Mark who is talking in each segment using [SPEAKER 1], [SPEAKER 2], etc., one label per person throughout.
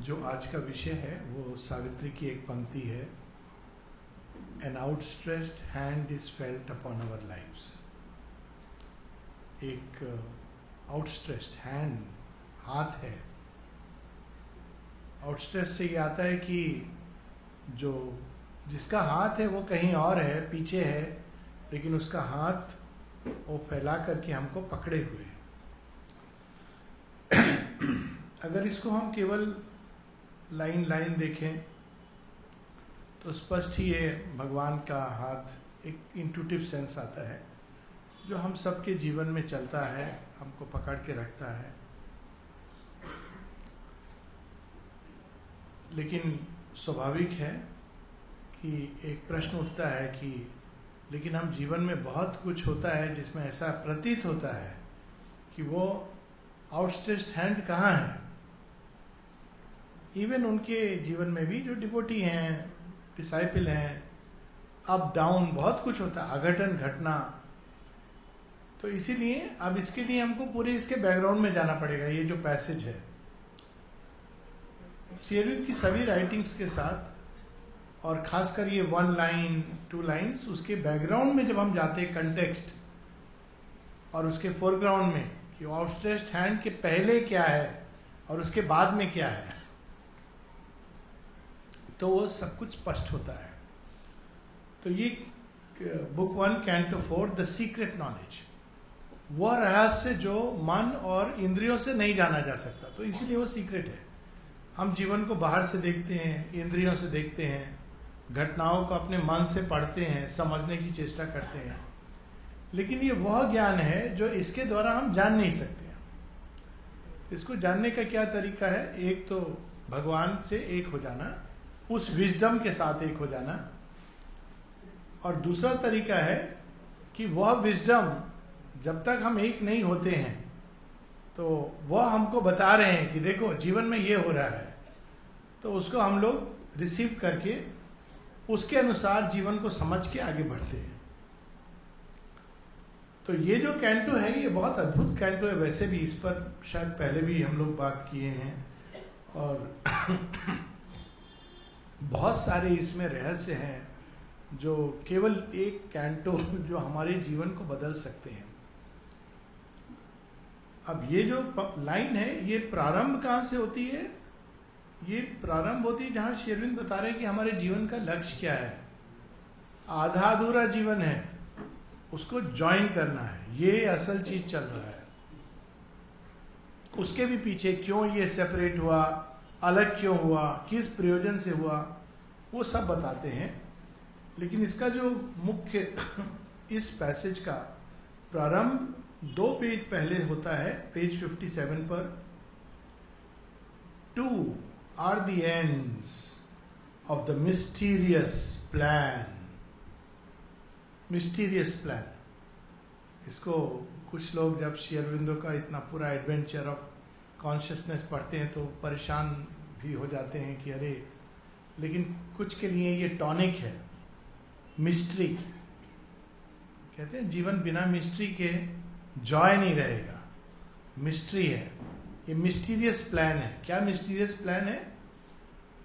[SPEAKER 1] जो आज का विषय है वो सावित्री की एक पंक्ति है, an outstretched hand is felt upon our lives. एक आउटस्ट्रेच्ड हैंड, हाथ है। आउटस्ट्रेच से ये आता है कि जो जिसका हाथ है वो कहीं और है, पीछे है, लेकिन उसका हाथ वो फैला करके हमको पकड़े हुए है। अगर इसको हम केवल लाइन लाइन देखें तो स्पष्ट ही ये भगवान का हाथ एक इंट्यूटिव सेंस आता है जो हम सबके जीवन में चलता है, हमको पकड़ के रखता है। लेकिन स्वाभाविक है कि एक प्रश्न उठता है कि लेकिन हम जीवन में बहुत कुछ होता है जिसमें ऐसा प्रतीत होता है कि वो आउटस्ट्रेच्ड हैंड कहाँ है। इवन उनके जीवन में भी जो डिवोटी हैं, डिसाइपल हैं, अप डाउन बहुत कुछ होता है, अघटन घटना। तो इसीलिए अब इसके लिए हमको पूरे इसके बैकग्राउंड में जाना पड़ेगा। ये जो पैसेज है श्री अरविंद की सभी राइटिंग्स के साथ, और खासकर ये 1 लाइन 2 लाइन्स, उसके बैकग्राउंड में जब हम जाते हैं, कंटेक्स्ट और उसके फोरग्राउंड में कि आउटस्ट्रेच्ड हैंड के पहले क्या है और उसके बाद में क्या है, तो वो सब कुछ स्पष्ट होता है। तो ये book 1 canto 4 the secret knowledge, वह रहस्य जो मन और इंद्रियों से नहीं जाना जा सकता, तो इसीलिए वो सीक्रेट है। हम जीवन को बाहर से देखते हैं, इंद्रियों से देखते हैं, घटनाओं को अपने मन से पढ़ते हैं, समझने की चेष्टा करते हैं, लेकिन ये वह ज्ञान है जो इसके द्वारा हम जान नहीं सकते। इसको जानने का क्या तरीका है? एक तो भगवान से एक हो जाना, उस विजडम के साथ एक हो जाना, और दूसरा तरीका है कि वह विजडम जब तक हम एक नहीं होते हैं तो वह हमको बता रहे हैं कि देखो जीवन में ये हो रहा है, तो उसको हम लोग रिसीव करके उसके अनुसार जीवन को समझ के आगे बढ़ते हैं। तो ये जो कैंटो है ये बहुत अद्भुत कैंटो है। वैसे भी इस पर शायद पहले भी हम लोग बात किए हैं, और बहुत सारे इसमें रहस्य हैं जो केवल एक कैंटो जो हमारे जीवन को बदल सकते हैं। अब ये जो लाइन है ये प्रारंभ कहाँ से होती है? ये प्रारंभ होती है जहां श्री अरविंद बता रहे हैं कि हमारे जीवन का लक्ष्य क्या है। आधा अधूरा जीवन है, उसको ज्वाइन करना है, ये असल चीज चल रहा है। उसके भी पीछे क्यों ये सेपरेट हुआ, अलग क्यों हुआ, किस प्रयोजन से हुआ, वो सब बताते हैं। लेकिन इसका जो मुख्य इस पैसेज का प्रारंभ 2 पेज पहले होता है, पेज 57 पर। 2 are the ends of the mysterious plan. Mysterious plan. इसको कुछ लोग जब श्री अरविंदो का इतना पूरा एडवेंचर ऑफ कॉन्शियसनेस पढ़ते हैं तो परेशान भी हो जाते हैं कि अरे, लेकिन कुछ के लिए ये टॉनिक है। मिस्ट्री कहते हैं, जीवन बिना मिस्ट्री के जॉय नहीं रहेगा। मिस्ट्री है, ये मिस्टीरियस प्लान है। क्या मिस्टीरियस प्लान है?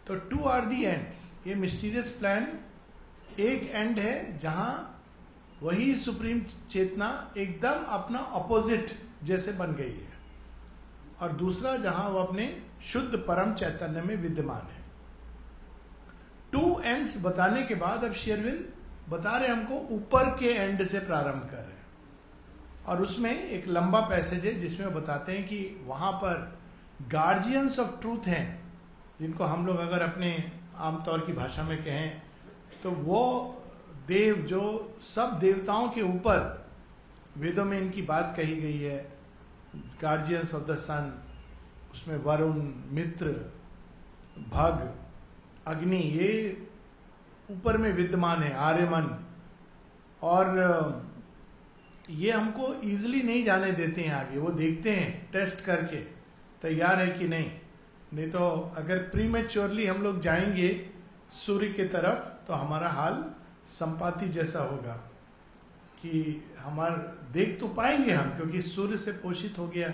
[SPEAKER 1] तो 2 आर दी एंड्स। ये मिस्टीरियस प्लान एक एंड है जहां वही सुप्रीम चेतना एकदम अपना ऑपोजिट जैसे बन गई है, और दूसरा जहां वो अपने शुद्ध परम चैतन्य में विद्यमान है। 2 एंड्स बताने के बाद अब श्री अरविंद बता रहे हमको ऊपर के एंड से प्रारंभ कर रहे हैं, और उसमें एक लंबा पैसेज है जिसमें वो बताते हैं कि वहां पर गार्जियंस ऑफ ट्रूथ हैं, जिनको हम लोग अगर अपने आमतौर की भाषा में कहें तो वो देव जो सब देवताओं के ऊपर, वेदों में इनकी बात कही गई है, गार्जियंस ऑफ द सन, उसमें वरुण, मित्र, भग, अग्नि, ये ऊपर में विद्यमान है, आर्यमन, और ये हमको इजीली नहीं जाने देते हैं आगे। वो देखते हैं टेस्ट करके तैयार है कि नहीं तो अगर प्रीमेच्योरली हम लोग जाएंगे सूर्य की तरफ तो हमारा हाल संपाति जैसा होगा कि हमार देख तो पाएंगे हम, क्योंकि सूर्य से पोषित हो गया।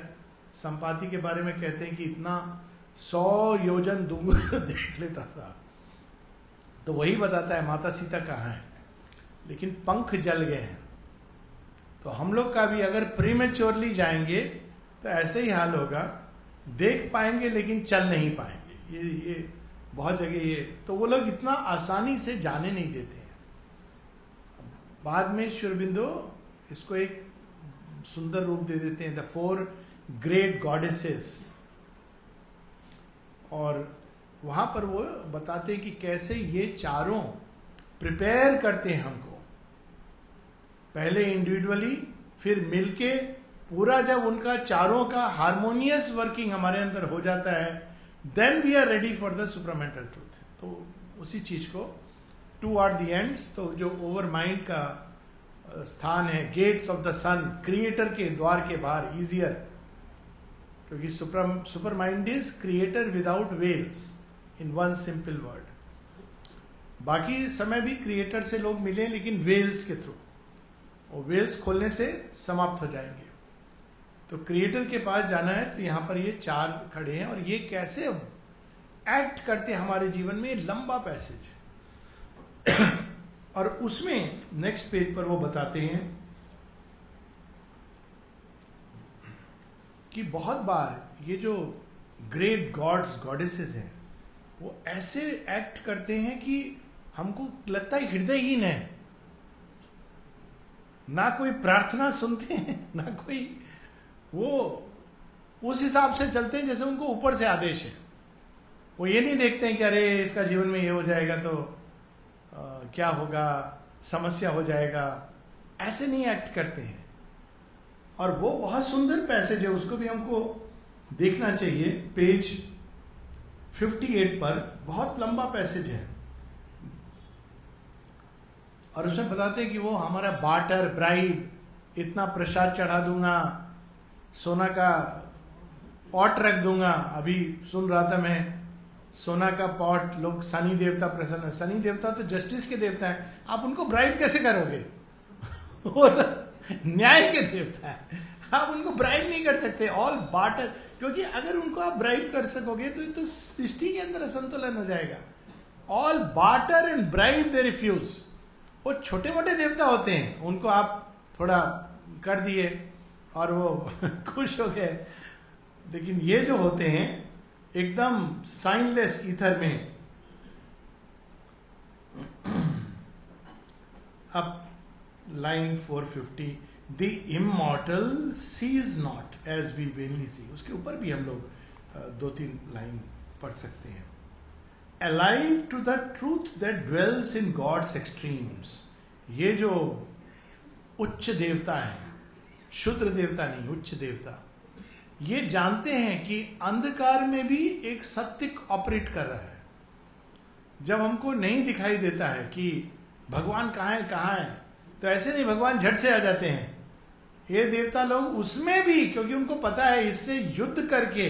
[SPEAKER 1] संपाति के बारे में कहते हैं कि इतना 100 योजन दूर देख लेता था। तो वही बताता है माता सीता कहाँ है, लेकिन पंख जल गए हैं। तो हम लोग का भी अगर प्रीमेच्योरली जाएंगे तो ऐसे ही हाल होगा, देख पाएंगे लेकिन चल नहीं पाएंगे। ये बहुत जगह ये, तो वो लोग इतना आसानी से जाने नहीं देते हैं। बाद में श्री अरबिंदो इसको एक सुंदर रूप दे देते हैं, द 4 ग्रेट गॉडेसेस, और वहां पर वो बताते हैं कि कैसे ये चारों प्रिपेयर करते हैं हमको, पहले इंडिविजुअली फिर मिलके, पूरा जब उनका चारों का हार्मोनियस वर्किंग हमारे अंदर हो जाता है, then we are ready for the supramental truth. तो उसी चीज को टू आर द एंड्स, तो जो ओवर माइंड का स्थान है, gates of the sun, creator के द्वार के बाहर, इजियर, क्योंकि super mind is creator without veils, in one simple word. बाकी समय भी क्रिएटर से लोग मिले, लेकिन वेल्स के थ्रू, और वेल्स खोलने से समाप्त हो जाएंगे। तो क्रिएटर के पास जाना है, तो यहां पर ये 4 खड़े हैं, और ये कैसे एक्ट करते हैं हमारे जीवन में, लंबा पैसेज। और उसमें नेक्स्ट पेज पर वो बताते हैं कि बहुत बार ये जो ग्रेट गॉड्स गॉडेसेस हैं, वो ऐसे एक्ट करते हैं कि हमको लगता है हृदयहीन है, ना कोई प्रार्थना सुनते हैं, ना कोई, वो उस हिसाब से चलते हैं जैसे उनको ऊपर से आदेश है। वो ये नहीं देखते हैं कि अरे इसका जीवन में ये हो जाएगा तो क्या होगा, समस्या हो जाएगा, ऐसे नहीं एक्ट करते हैं। और वो बहुत सुंदर पैसेज है, उसको भी हमको देखना चाहिए। पेज 58 पर बहुत लंबा पैसेज है, और उसमें बताते हैं कि वो हमारा बाटर, ब्राइब, इतना प्रसाद चढ़ा दूंगा, सोना का पॉट रख दूंगा। अभी सुन रहा था मैं, सोना का पॉट, लोग शनि देवता प्रसन्न है, शनि देवता तो जस्टिस के देवता है, आप उनको ब्राइब कैसे करोगे? वो तो न्याय के देवता है, आप उनको ब्राइब नहीं कर सकते। ऑल बाटर, क्योंकि अगर उनको आप ब्राइब कर सकोगे तो सृष्टि के अंदर असंतुलन हो जाएगा। All barter and bribe they refuse. वो छोटे मोटे देवता होते हैं, उनको आप थोड़ा कर दिए और वो खुश हो गए, लेकिन ये जो होते हैं एकदम साइनलेस ईथर में। अब line 450, the immortal sees not as we vainly see, उसके ऊपर भी हम लोग 2-3 लाइन पढ़ सकते हैं। Alive to the truth that dwells in God's extremes, ये जो उच्च देवता है, शुद्र देवता नहीं, उच्च देवता, ये जानते हैं कि अंधकार में भी एक सत्य ऑपरेट कर रहा है। जब हमको नहीं दिखाई देता है कि भगवान कहाँ है, तो ऐसे नहीं भगवान झट से आ जाते हैं। ये देवता लोग उसमें भी, क्योंकि उनको पता है इससे युद्ध करके,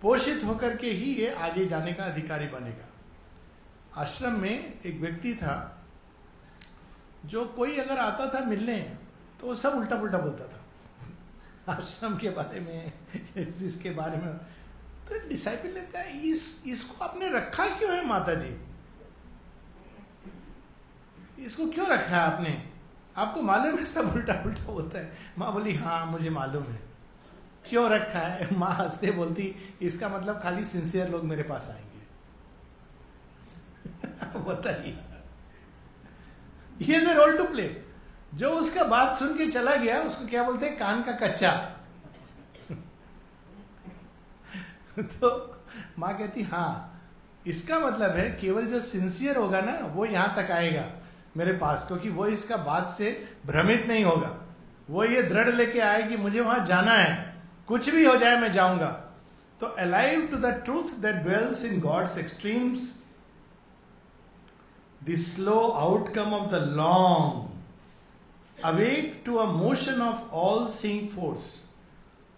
[SPEAKER 1] पोषित होकर के ही ये आगे जाने का अधिकारी बनेगा। आश्रम में एक व्यक्ति था, जो कोई अगर आता था मिलने तो वो सब उल्टा पुल्टा बोलता था आश्रम के बारे में, इसके बारे में। तो डिसाइपल ने कहा, इसको आपने रखा क्यों है माता जी? इसको क्यों रखा है आपने? आपको मालूम है सब उल्टा पुल्टा बोलता है। माँ बोली, हाँ मुझे मालूम है। क्यों रखा है? माँ हंसते बोलती, इसका मतलब खाली सिंसियर लोग मेरे पास आएंगे। बताइए, ये रोल टू प्ले। जो उसका बात सुन के चला गया, उसको क्या बोलते हैं, कान का कच्चा। तो माँ कहती, हाँ इसका मतलब है केवल जो सिंसियर होगा ना, वो यहां तक आएगा मेरे पास, क्योंकि वो इसका बात से भ्रमित नहीं होगा। वो ये दृढ़ लेके आए कि मुझे वहां जाना है, कुछ भी हो जाए मैं जाऊंगा। तो alive to the truth that dwells in God's extremes, the slow outcome of the long, awake to a motion of all seeing force,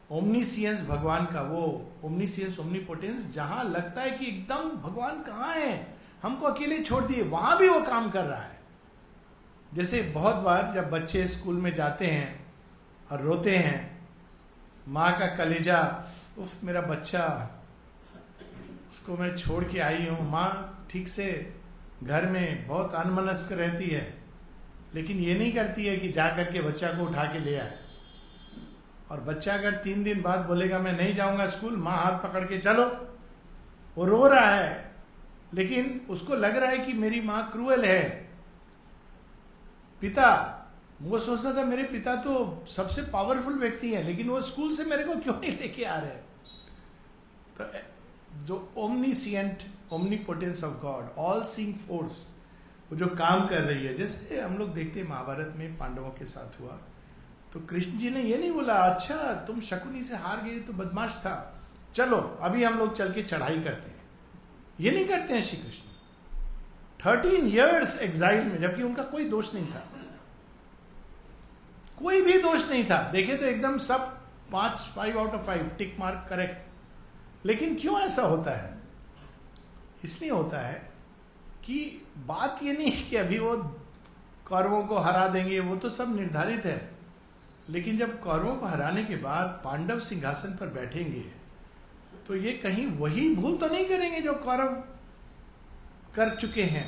[SPEAKER 1] omniscience भगवान का, वो ओमनीसियंस ओमनीपोटेंस, जहां लगता है कि एकदम भगवान कहाँ है, हमको अकेले छोड़ दिए, वहां भी वो काम कर रहा है। जैसे बहुत बार जब बच्चे स्कूल में जाते हैं और रोते हैं, माँ का कलेजा, उफ मेरा बच्चा, उसको मैं छोड़ के आई हूँ। माँ ठीक से घर में बहुत अनमनस्क रहती है, लेकिन ये नहीं करती है कि जा करके बच्चा को उठा के ले आए। और बच्चा अगर 3 दिन बाद बोलेगा मैं नहीं जाऊंगा स्कूल, माँ हाथ पकड़ के चलो। वो रो रहा है, लेकिन उसको लग रहा है कि मेरी माँ क्रूएल है। पिता, वो सोचता था मेरे पिता तो सबसे पावरफुल व्यक्ति है, लेकिन वो स्कूल से मेरे को क्यों नहीं लेके आ रहे। तो जो omniscient, omnipotence of God, all seeing force, वो जो काम कर रही है, जैसे हम लोग देखते हैं महाभारत में पांडवों के साथ हुआ, तो कृष्ण जी ने ये नहीं बोला अच्छा तुम शकुनी से हार गए तो बदमाश था, चलो अभी हम लोग चल के चढ़ाई करते हैं। ये नहीं करते हैं श्री कृष्ण। 13 years एग्जाइल में, जबकि उनका कोई दोष नहीं था, कोई भी दोष नहीं था। देखे तो एकदम सब 5 out of 5 tick mark correct. लेकिन क्यों ऐसा होता है? इसलिए होता है कि बात ये नहीं कि अभी वो कौरवों को हरा देंगे, वो तो सब निर्धारित है। लेकिन जब कौरवों को हराने के बाद पांडव सिंहासन पर बैठेंगे, तो ये कहीं वही भूल तो नहीं करेंगे जो कौरव कर चुके हैं।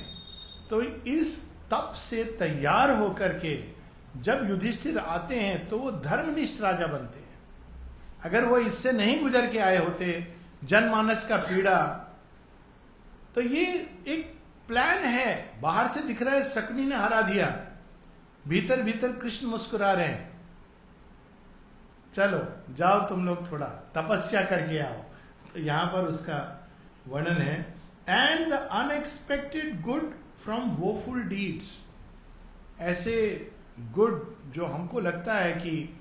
[SPEAKER 1] तो इस तप से तैयार होकर के जब युधिष्ठिर आते हैं तो वो धर्मनिष्ठ राजा बनते हैं। अगर वो इससे नहीं गुजर के आए होते, जनमानस का पीड़ा, तो ये एक प्लान है। बाहर से दिख रहा है शकुनी ने हरा दिया, भीतर भीतर कृष्ण मुस्कुरा रहे हैं, चलो जाओ तुम लोग थोड़ा तपस्या करके आओ। तो यहां पर उसका वर्णन है, and the unexpected good from woeful deeds. ऐसे गुड जो हमको लगता है कि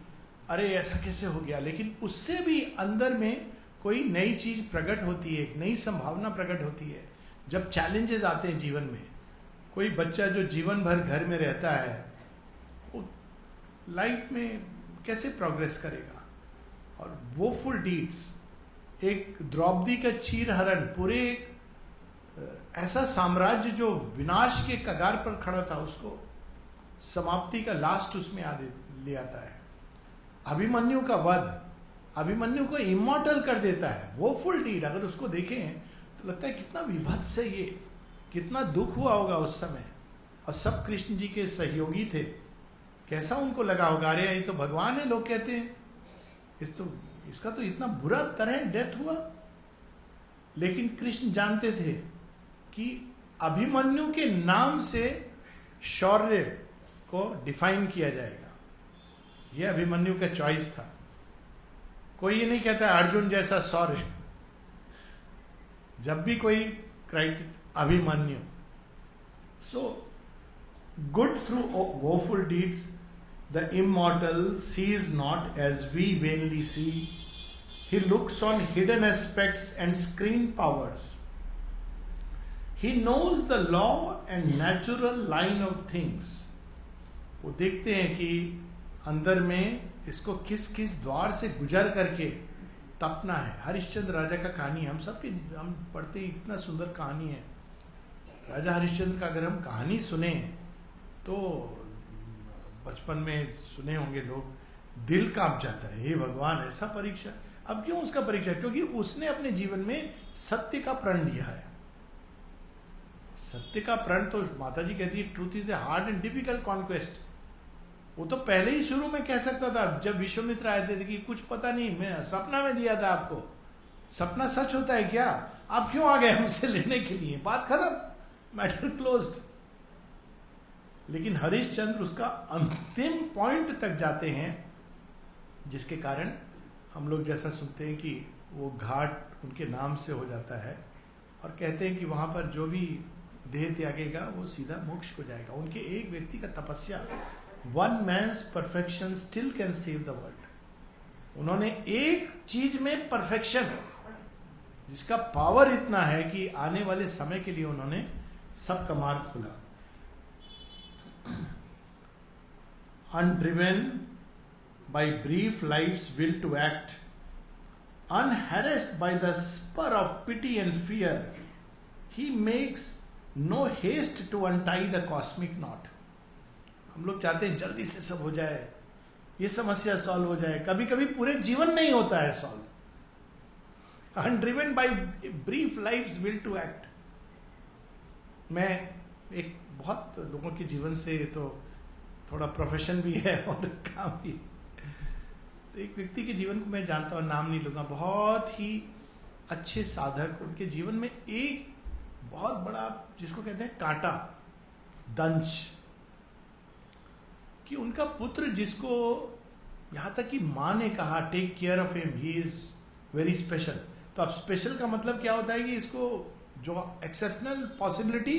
[SPEAKER 1] अरे ऐसा कैसे हो गया, लेकिन उससे भी अंदर में कोई नई चीज प्रकट होती है, एक नई संभावना प्रकट होती है। जब चैलेंजेस आते हैं जीवन में, कोई बच्चा जो जीवन भर घर में रहता है, वो लाइफ में कैसे प्रोग्रेस करेगा। और वोफुल डीड्स, एक द्रौपदी का चीरहरण, पूरे ऐसा साम्राज्य जो विनाश के कगार पर खड़ा था, उसको समाप्ति का लास्ट उसमें ले आता है। अभिमन्यु का वध, अभिमन्यु को इमॉर्टल कर देता है। वो फुल डीड अगर उसको देखें तो लगता है कितना विभत्स है ये, कितना दुख हुआ होगा उस समय। और सब कृष्ण जी के सहयोगी थे, कैसा उनको लगा होगा, अरे ये तो भगवान है, लोग कहते हैं इसका तो इतना बुरा तरह डेथ हुआ। लेकिन कृष्ण जानते थे कि अभिमन्यु के नाम से शौर्य को डिफाइन किया जाएगा। यह अभिमन्यु का चॉइस था। कोई ये नहीं कहता अर्जुन जैसा शौर्य, जब भी कोई Abhimanyu. So good through woeful deeds the immortal sees not as we vainly see, he looks on hidden aspects and screen powers, he knows the law and natural line of things. वो देखते हैं कि अंदर में इसको किस किस द्वार से गुजर करके तपना है। हरिश्चंद्र राजा का कहानी हम पढ़ते ही, इतना सुंदर कहानी है राजा हरिश्चंद्र का। अगर हम कहानी सुने तो बचपन में सुने होंगे लोग, दिल कांप जाता है, हे भगवान ऐसा परीक्षा। अब क्यों उसका परीक्षा? क्योंकि उसने अपने जीवन में सत्य का प्रण लिया है। सत्य का प्रण तो माता जी कहती है truth is a hard and difficult conquest. वो तो पहले ही शुरू में कह सकता था, जब विश्वामित्र आए थे कि कुछ पता नहीं, मैं सपना में दिया था आपको, सपना सच होता है क्या, आप क्यों आ गए हमसे लेने के लिए, बात खत्म, मैटर क्लोज्ड। लेकिन हरिश्चंद्र उसका अंतिम पॉइंट तक जाते हैं, जिसके कारण हम लोग जैसा सुनते हैं कि वो घाट उनके नाम से हो जाता है, और कहते हैं कि वहां पर जो भी देह त्यागेगा वो सीधा मोक्ष को जाएगा। उनके एक व्यक्ति का तपस्या, one man's perfection still can save the world. उन्होंने एक चीज में परफेक्शन, जिसका पावर इतना है कि आने वाले समय के लिए उन्होंने सबका मार्ग खोला। Undriven by brief life's will to act, unharassed by the spur of pity and fear, he makes no haste to untie the cosmic knot. हम लोग चाहते हैं जल्दी से सब हो जाए, ये समस्या सॉल्व हो जाए। कभी कभी पूरे जीवन नहीं होता है solve, undriven by brief life's will to act. मैं एक बहुत लोगों के जीवन से तो थोड़ा प्रोफेशन भी है और काम भी। तो एक व्यक्ति के जीवन को मैं जानता हूँ, नाम नहीं लूंगा, बहुत ही अच्छे साधक, उनके जीवन में एक बहुत बड़ा जिसको कहते हैं कांटा, दंश, कि उनका पुत्र जिसको यहां तक कि मां ने कहा take care of him, he is very special. तो अब स्पेशल का मतलब क्या होता है कि इसको जो एक्सेप्शनल पॉसिबिलिटी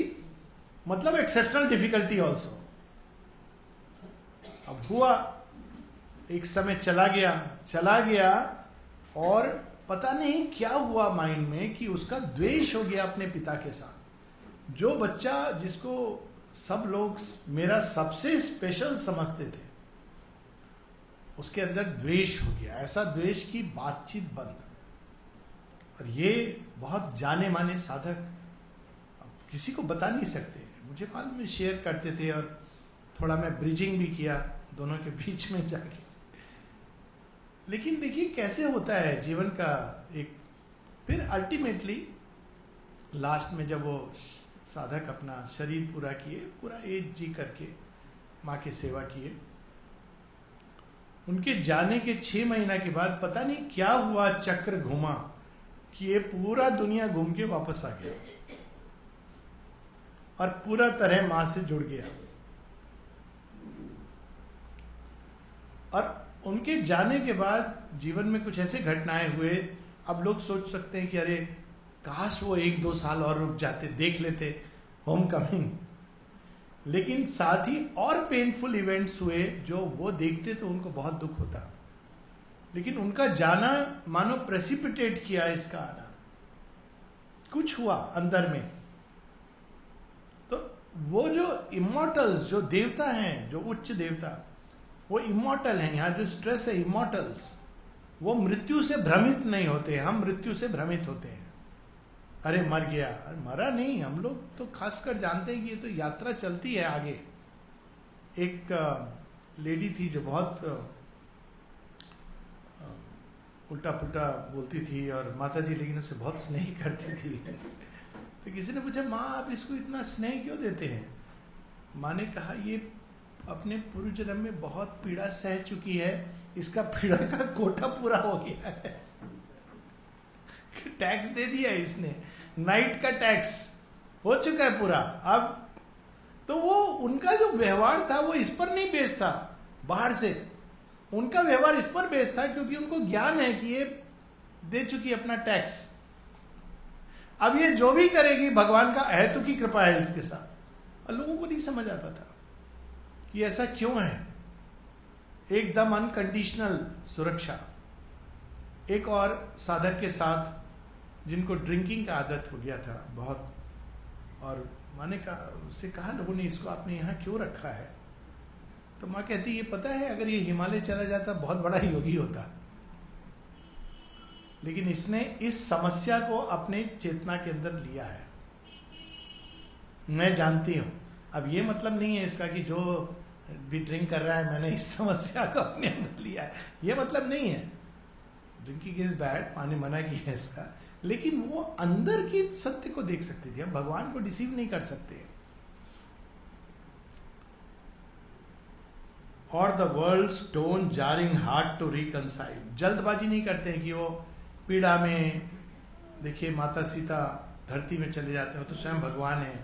[SPEAKER 1] मतलब एक्सेप्शनल डिफिकल्टी ऑल्सो। अब हुआ, एक समय चला गया और पता नहीं क्या हुआ माइंड में कि उसका द्वेष हो गया अपने पिता के साथ। जो बच्चा जिसको सब लोग मेरा सबसे स्पेशल समझते थे, उसके अंदर द्वेष हो गया। ऐसा द्वेष की बातचीत बंद। और ये बहुत जाने माने साधक, किसी को बता नहीं सकते, मुझे मालूम में शेयर करते थे और थोड़ा मैं ब्रिजिंग भी किया दोनों के बीच में जाके। लेकिन देखिए कैसे होता है जीवन का एक, फिर अल्टीमेटली लास्ट में जब वो साधक अपना शरीर पूरा किए, पूरा एज जी करके माँ की सेवा किए, उनके जाने के 6 महीना के बाद पता नहीं क्या हुआ, चक्र घुमा कि ये पूरा दुनिया घूम के वापस आ गया और पूरा तरह मां से जुड़ गया। और उनके जाने के बाद जीवन में कुछ ऐसे घटनाएं हुए, अब लोग सोच सकते हैं कि अरे काश वो 1-2 साल और रुक जाते, देख लेते होम कमिंग। लेकिन साथ ही और पेनफुल इवेंट्स हुए जो वो देखते तो उनको बहुत दुख होता। लेकिन उनका जाना मानो प्रेसिपिटेट किया इसका आना। कुछ हुआ अंदर में। तो वो जो इमॉर्टल्स, जो देवता हैं, जो उच्च देवता, वो इमॉर्टल हैं। यहां जो स्ट्रेस है, इमॉर्टल्स, वो मृत्यु से भ्रमित नहीं होते। हम मृत्यु से भ्रमित होते हैं। अरे मर गया, अरे मरा नहीं। हम लोग तो खासकर जानते हैं कि ये तो यात्रा चलती है आगे। एक लेडी थी जो बहुत उल्टा पुल्टा बोलती थी और माता जी लेकिन उससे बहुत स्नेह करती थी। तो किसी ने पूछा, माँ आप इसको इतना स्नेह क्यों देते हैं? माँ ने कहा, ये अपने पूर्व जन्म में बहुत पीड़ा सह चुकी है, इसका पीड़ा का कोटा पूरा हो गया है। टैक्स दे दिया इसने, नाइट का टैक्स हो चुका है पूरा। अब तो वो उनका जो व्यवहार था वो इस पर नहीं बेस्ड था बाहर से, उनका व्यवहार इस पर बेस्ड था क्योंकि उनको ज्ञान है कि ये दे चुकी अपना टैक्स। अब ये जो भी करेगी भगवान का अहेतु की कृपा है इसके साथ। और लोगों को नहीं समझ आता था कि ऐसा क्यों है। एकदम अनकंडीशनल सुरक्षा। एक और साधक के साथ जिनको ड्रिंकिंग का आदत हो गया था बहुत, और माँ ने कहा, उससे कहा लोगों ने, इसको आपने यहाँ क्यों रखा है? तो माँ कहती, ये पता है अगर ये हिमालय चला जाता बहुत बड़ा योगी होता, लेकिन इसने इस समस्या को अपने चेतना के अंदर लिया है। मैं जानती हूं। अब ये मतलब नहीं है इसका कि जो भी ड्रिंक कर रहा है मैंने इस समस्या को अपने अंदर लिया है, ये मतलब नहीं है। ड्रिंकिंग इज बैड, माँ ने मना किया है इसका, लेकिन वो अंदर की सत्य को देख सकती थी। हम भगवान को डिसीव नहीं कर सकते। और the world stone jarring heart to reconcile. जल्दबाजी नहीं करते हैं कि वो पीड़ा में, देखिए माता सीता धरती में चले जाते हैं, तो स्वयं भगवान है,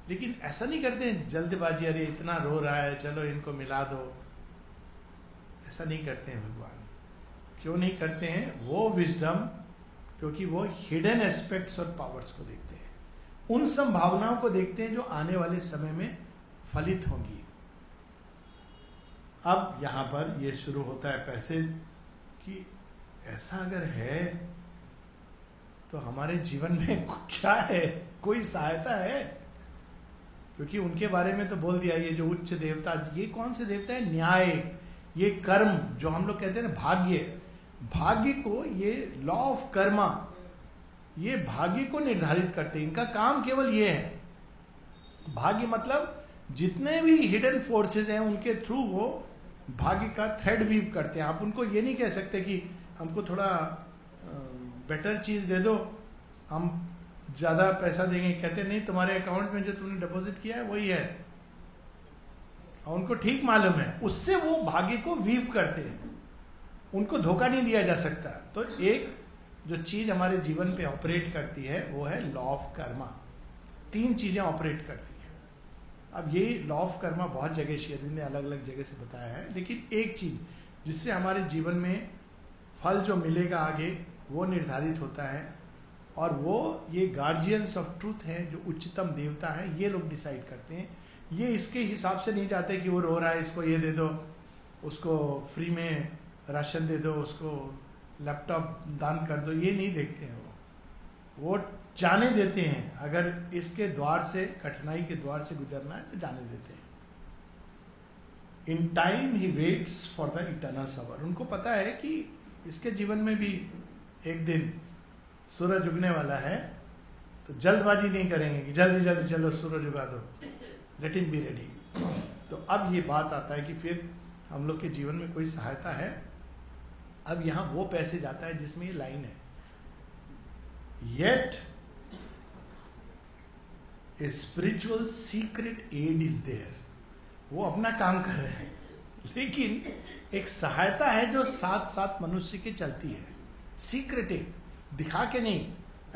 [SPEAKER 1] लेकिन ऐसा नहीं करते हैं जल्दबाजी, अरे इतना रो रहा है चलो इनको मिला दो। ऐसा नहीं करते हैं भगवान। क्यों नहीं करते हैं? वो विजडम, क्योंकि वो हिडन एस्पेक्ट्स और पावर्स को देखते हैं, उन संभावनाओं को देखते हैं जो आने वाले समय में फलित होंगी। अब यहां पर ये शुरू होता है पैसे कि ऐसा अगर है तो हमारे जीवन में क्या है, कोई सहायता है? क्योंकि उनके बारे में तो बोल दिया, ये जो उच्च देवता, ये कौन से देवता है? न्याय, ये कर्म, जो हम लोग कहते हैं ना भाग्य, भाग्य को, ये लॉ ऑफ कर्मा, ये भाग्य को निर्धारित करते हैं। इनका काम केवल ये है। भाग्य मतलब जितने भी हिडन फोर्सेस हैं उनके थ्रू वो भाग्य का थ्रेड वीव करते हैं। आप उनको ये नहीं कह सकते कि हमको थोड़ा बेटर चीज दे दो, हम ज्यादा पैसा देंगे। कहते नहीं, तुम्हारे अकाउंट में जो तुमने डिपॉजिट किया है वही है, और उनको ठीक मालूम है, उससे वो भाग्य को वीव करते हैं, उनको धोखा नहीं दिया जा सकता। तो एक जो चीज हमारे जीवन पे ऑपरेट करती है वो है लॉ ऑफ कर्मा। 3 चीजें ऑपरेट करती हैं। अब ये लॉ ऑफ कर्मा बहुत जगह श्री अरविंद ने अलग अलग जगह से बताया है, लेकिन एक चीज जिससे हमारे जीवन में फल जो मिलेगा आगे वो निर्धारित होता है, और वो ये गार्जियंस ऑफ ट्रूथ हैं, जो उच्चतम देवता हैं, ये लोग डिसाइड करते हैं। ये इसके हिसाब से नहीं जाते कि वो रो रहा है, इसको ये दे दो, उसको फ्री में राशन दे दो, उसको लैपटॉप दान कर दो, ये नहीं देखते हैं। वो जाने देते हैं, अगर इसके द्वार से, कठिनाई के द्वार से गुजरना है तो जाने देते हैं। In time he waits for the eternal सवर। उनको पता है कि इसके जीवन में भी एक दिन सूरज उगने वाला है, तो जल्दबाजी नहीं करेंगे कि जल्दी जल्दी चलो सूरज उगा दो, लेट हिम बी रेडी। तो अब ये बात आता है कि फिर हम लोग के जीवन में कोई सहायता है। अब यहां वो पैसे जाता है जिसमें ये लाइन है, yet a spiritual secret aid is there. वो अपना काम कर रहे हैं, लेकिन एक सहायता है जो साथ साथ मनुष्य के चलती है, सीक्रेट एड, दिखा के नहीं।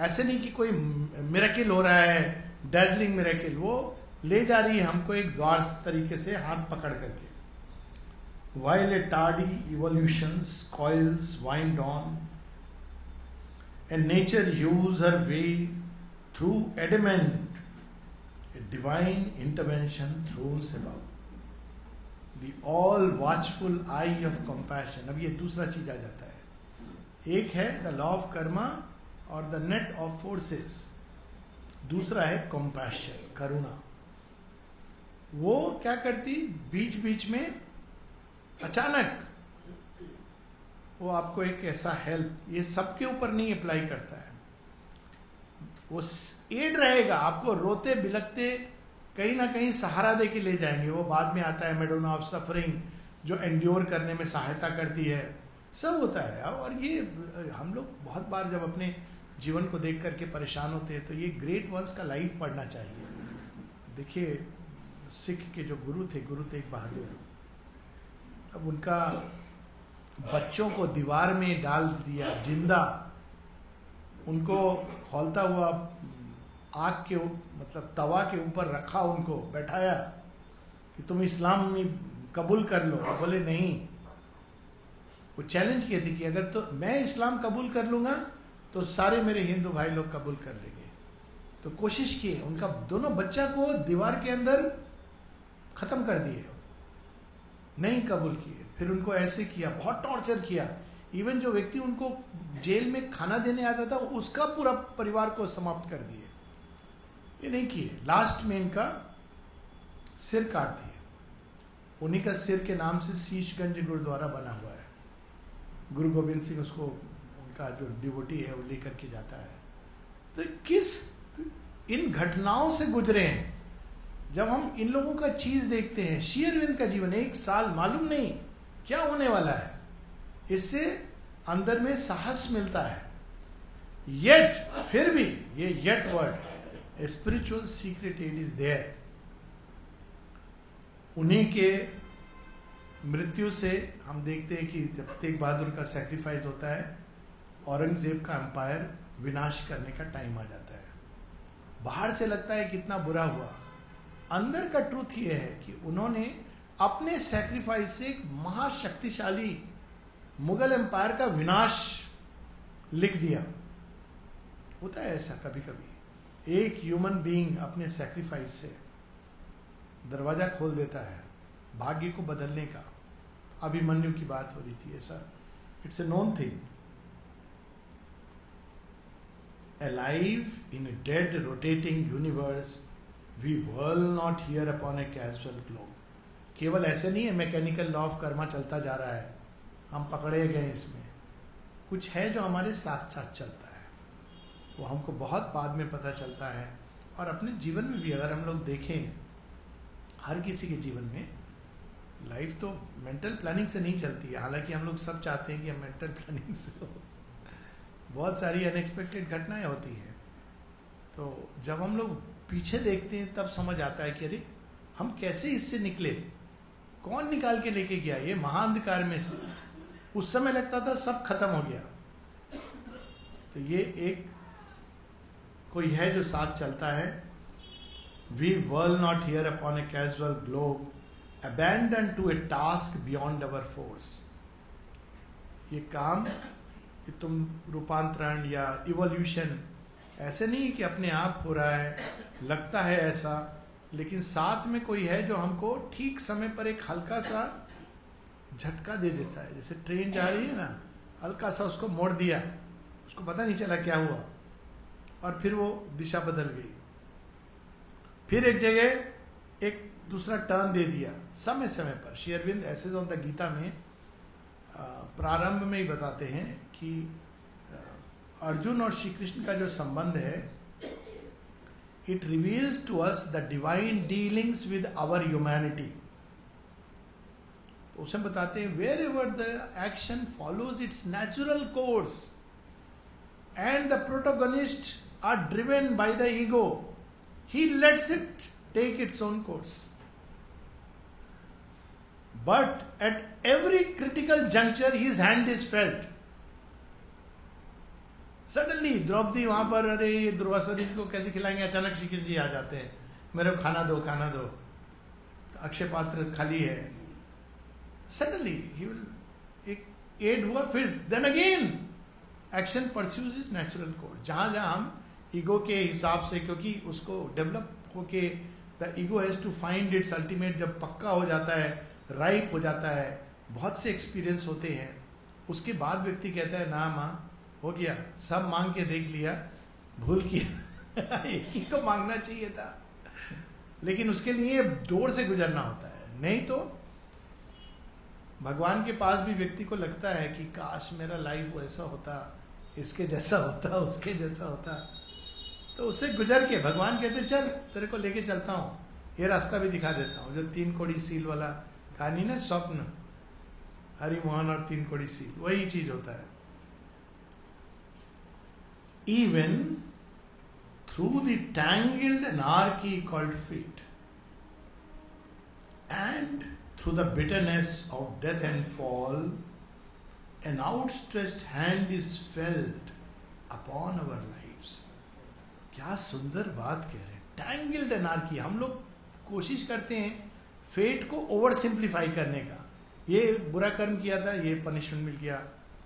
[SPEAKER 1] ऐसे नहीं कि कोई मिरेकल हो रहा है, डैजलिंग मिरेकल, वो ले जा रही है हमको एक द्वार तरीके से हाथ पकड़ करके। While a tardy evolution's coils wind on, and nature hews her way through adamant, a divine intervention thrones above. The all watchful eye of compassion. अब ये दूसरा चीज आ जाता है। एक है द लॉ ऑफ कर्मा और द नेट ऑफ फोर्सेस, दूसरा है कंपैशन, करुणा। वो क्या करती, बीच बीच में अचानक वो आपको एक ऐसा हेल्प, ये सबके ऊपर नहीं अप्लाई करता है, वो एड रहेगा, आपको रोते बिलखते कहीं ना कहीं सहारा दे के ले जाएंगे। वो बाद में आता है मेडोना ऑफ सफरिंग, जो एंड्योर करने में सहायता करती है, सब होता है। और ये हम लोग बहुत बार जब अपने जीवन को देख करके परेशान होते हैं तो ये ग्रेट वंस का लाइफ पढ़ना चाहिए। देखिए सिख के जो गुरु थे, गुरु तेग बहादुर, अब उनका बच्चों को दीवार में डाल दिया जिंदा, उनको खौलता हुआ आग के मतलब तवा के ऊपर रखा, उनको बैठाया कि तुम इस्लाम में कबूल कर लो। बोले नहीं, वो चैलेंज किए थे कि अगर तो मैं इस्लाम कबूल कर लूंगा तो सारे मेरे हिंदू भाई लोग कबूल कर लेंगे। तो कोशिश किए, उनका दोनों बच्चा को दीवार के अंदर खत्म कर दिए, नहीं कबूल किए। फिर उनको ऐसे किया, बहुत टॉर्चर किया, इवन जो व्यक्ति उनको जेल में खाना देने आता था उसका पूरा परिवार को समाप्त कर दिए। ये नहीं किए, लास्ट में इनका सिर काट दिए। उन्हीं का सिर के नाम से शीशगंज गुरुद्वारा बना हुआ है। गुरु गोविंद सिंह उसको, उनका जो डिवोटी है वो लेकर के जाता है। तो किस इन घटनाओं से गुजरे हैं, जब हम इन लोगों का चीज देखते हैं। श्री अरविंद का जीवन 1 साल, मालूम नहीं क्या होने वाला है, इससे अंदर में साहस मिलता है। येट, फिर भी ये yet word, spiritual secret aid is there. उन्हीं के मृत्यु से हम देखते हैं कि जब तेग बहादुर का सैक्रिफाइस होता है, औरंगजेब का एम्पायर विनाश करने का टाइम आ जाता है। बाहर से लगता है कितना बुरा हुआ, अंदर का ट्रूथ ये है कि उन्होंने अपने सैक्रिफाइस से एक महाशक्तिशाली मुगल एम्पायर का विनाश लिख दिया। होता है ऐसा कभी कभी, एक ह्यूमन बीइंग अपने सैक्रिफाइस से दरवाजा खोल देता है भाग्य को बदलने का। अभिमन्यु की बात हो रही थी, ऐसा it's a known thing. Alive in a dead rotating universe, we whirl not here upon a casual globe. केवल ऐसे नहीं है मैकेनिकल लॉ ऑफ कर्मा चलता जा रहा है, हम पकड़े गए इसमें। कुछ है जो हमारे साथ साथ चलता है, वो हमको बहुत बाद में पता चलता है। और अपने जीवन में भी अगर हम लोग देखें, हर किसी के जीवन में लाइफ तो मेंटल प्लानिंग से नहीं चलती है, हालांकि हम लोग सब चाहते हैं कि हम मेंटल प्लानिंग से हो, बहुत सारी अनएक्सपेक्टेड घटनाएं होती हैं। तो जब हम लोग पीछे देखते हैं तब समझ आता है कि अरे हम कैसे इससे निकले, कौन निकाल के लेके गया ये महाअंधकार में से। उस समय लगता था सब खत्म हो गया। तो ये एक कोई है जो साथ चलता है। We were not here upon a casual globe abandon to a task beyond our force. ये काम कि तुम रूपांतरण या इवोल्यूशन ऐसे नहीं कि अपने आप हो रहा है, लगता है ऐसा, लेकिन साथ में कोई है जो हमको ठीक समय पर एक हल्का सा झटका दे देता है। जैसे ट्रेन जा रही है ना, हल्का सा उसको मोड़ दिया, उसको पता नहीं चला क्या हुआ, और फिर वो दिशा बदल गई। फिर एक जगह एक दूसरा टर्न दे दिया समय समय पर। श्री अरविंद ऐसे जो द गीता में प्रारंभ में ही बताते हैं कि अर्जुन और श्री कृष्ण का जो संबंध है, it reveals to us the divine dealings with our humanity. तो उसे बताते हैं wherever the action follows its natural course and the protagonist are driven by the ego, he lets it take its own course. But at every critical juncture his hand is felt. Suddenly Draupadi वहां पर, अरे ये दुर्वासा ऋषि को कैसे खिलाएंगे, अचानक श्री कृष्ण जी आ जाते हैं, मेरे को खाना दो खाना दो, अक्षय पात्र खाली है। Suddenly he will, एक एड हुआ, फिर then again action pursues its natural course। जहां जहां हम ईगो के हिसाब से, क्योंकि उसको डेवलप होके the ego has to find its ultimate, जब पक्का हो जाता है, राइप हो जाता है, बहुत से एक्सपीरियंस होते हैं, उसके बाद व्यक्ति कहता है ना माँ हो गया, सब मांग के देख लिया, भूल किया एक ही को मांगना चाहिए था। लेकिन उसके लिए डोर से गुजरना होता है, नहीं तो भगवान के पास भी व्यक्ति को लगता है कि काश मेरा लाइफ वैसा होता, इसके जैसा होता, उसके जैसा होता। तो उससे गुजर के भगवान कहते चल तेरे को लेके चलता हूँ, ये रास्ता भी दिखा देता हूँ। जो 3 कोड़ी सील वाला कहानी ना, स्वप्न, हरि मोहन और 3 कोड़ी सील, वही चीज होता है। Even through the tangled anarchy called fate and through the bitterness of death and fall, an outstretched hand is felt upon our lives. क्या सुंदर बात कह रहे हैं, टैंगल्ड एनार्की। हम लोग कोशिश करते हैं फेट को ओवर सिंप्लीफाई करने का। ये बुरा कर्म किया था, ये पनिशमेंट मिल गया,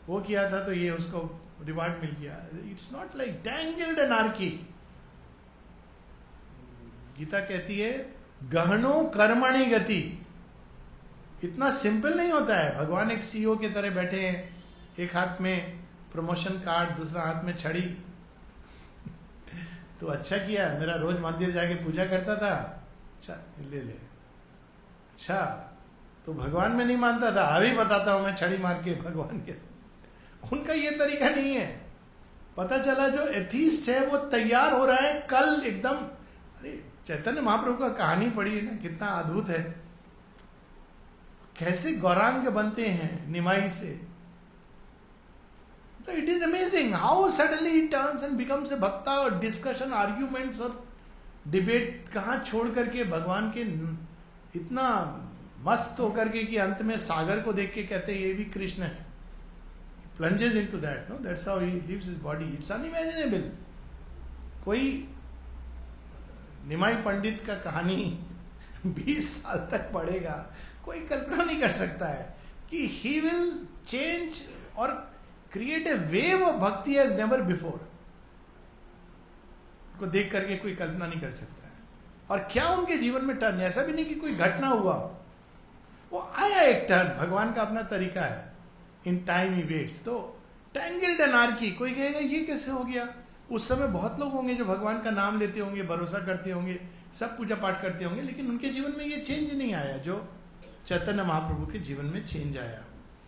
[SPEAKER 1] वो किया था तो ये उसको रिवार्ड मिल गया। It's not like tangled anarchy. Gita कहती है गहनो कर्मणि गति। इतना सिंपल नहीं होता है। भगवान एक सीईओ के तरह बैठे हैं, एक हाथ में प्रमोशन कार्ड, दूसरा हाथ में छड़ी तो अच्छा किया, मेरा रोज मंदिर जाके पूजा करता था, अच्छा ले ले। अच्छा तो भगवान में नहीं मानता था, अभी बताता हूं मैं छड़ी मार के भगवान के। उनका ये तरीका नहीं है। पता चला जो एथीस्ट है वो तैयार हो रहा है कल एकदम। अरे चैतन्य महाप्रभु का कहानी पढ़ी है ना, कितना अद्भुत है, कैसे गौरांग बनते हैं निमाई से। तो it is amazing how suddenly it turns and becomes a भक्ता, और डिस्कशन, आर्ग्यूमेंट्स और डिबेट कहां छोड़ करके भगवान के इतना मस्त होकर के कि अंत में सागर को देख के कहते हैं ये भी कृष्ण है। Plunges into that, no, that's how he lives his body. It's unimaginable. कोई निमाई पंडित का कहानी 20 साल तक पढ़ेगा, कोई कल्पना नहीं कर सकता है कि ही विल चेंज और क्रिएट ए वेव ऑफ भक्ति एज नेवर बिफोर। को देख करके कोई कल्पना नहीं कर सकता है। और क्या उनके जीवन में टर्न, ऐसा भी नहीं कि कोई घटना हुआ, वो आया एक टर्न। भगवान का अपना तरीका है, इन टाइम ही वेट्स। तो टैंगल्ड एनार्की, कोई कहेगा ये कैसे हो गया। उस समय बहुत लोग होंगे जो भगवान का नाम लेते होंगे, भरोसा करते होंगे, सब पूजा पाठ करते होंगे, लेकिन उनके जीवन में ये चेंज नहीं आया जो चैतन्य महाप्रभु के जीवन में चेंज आया।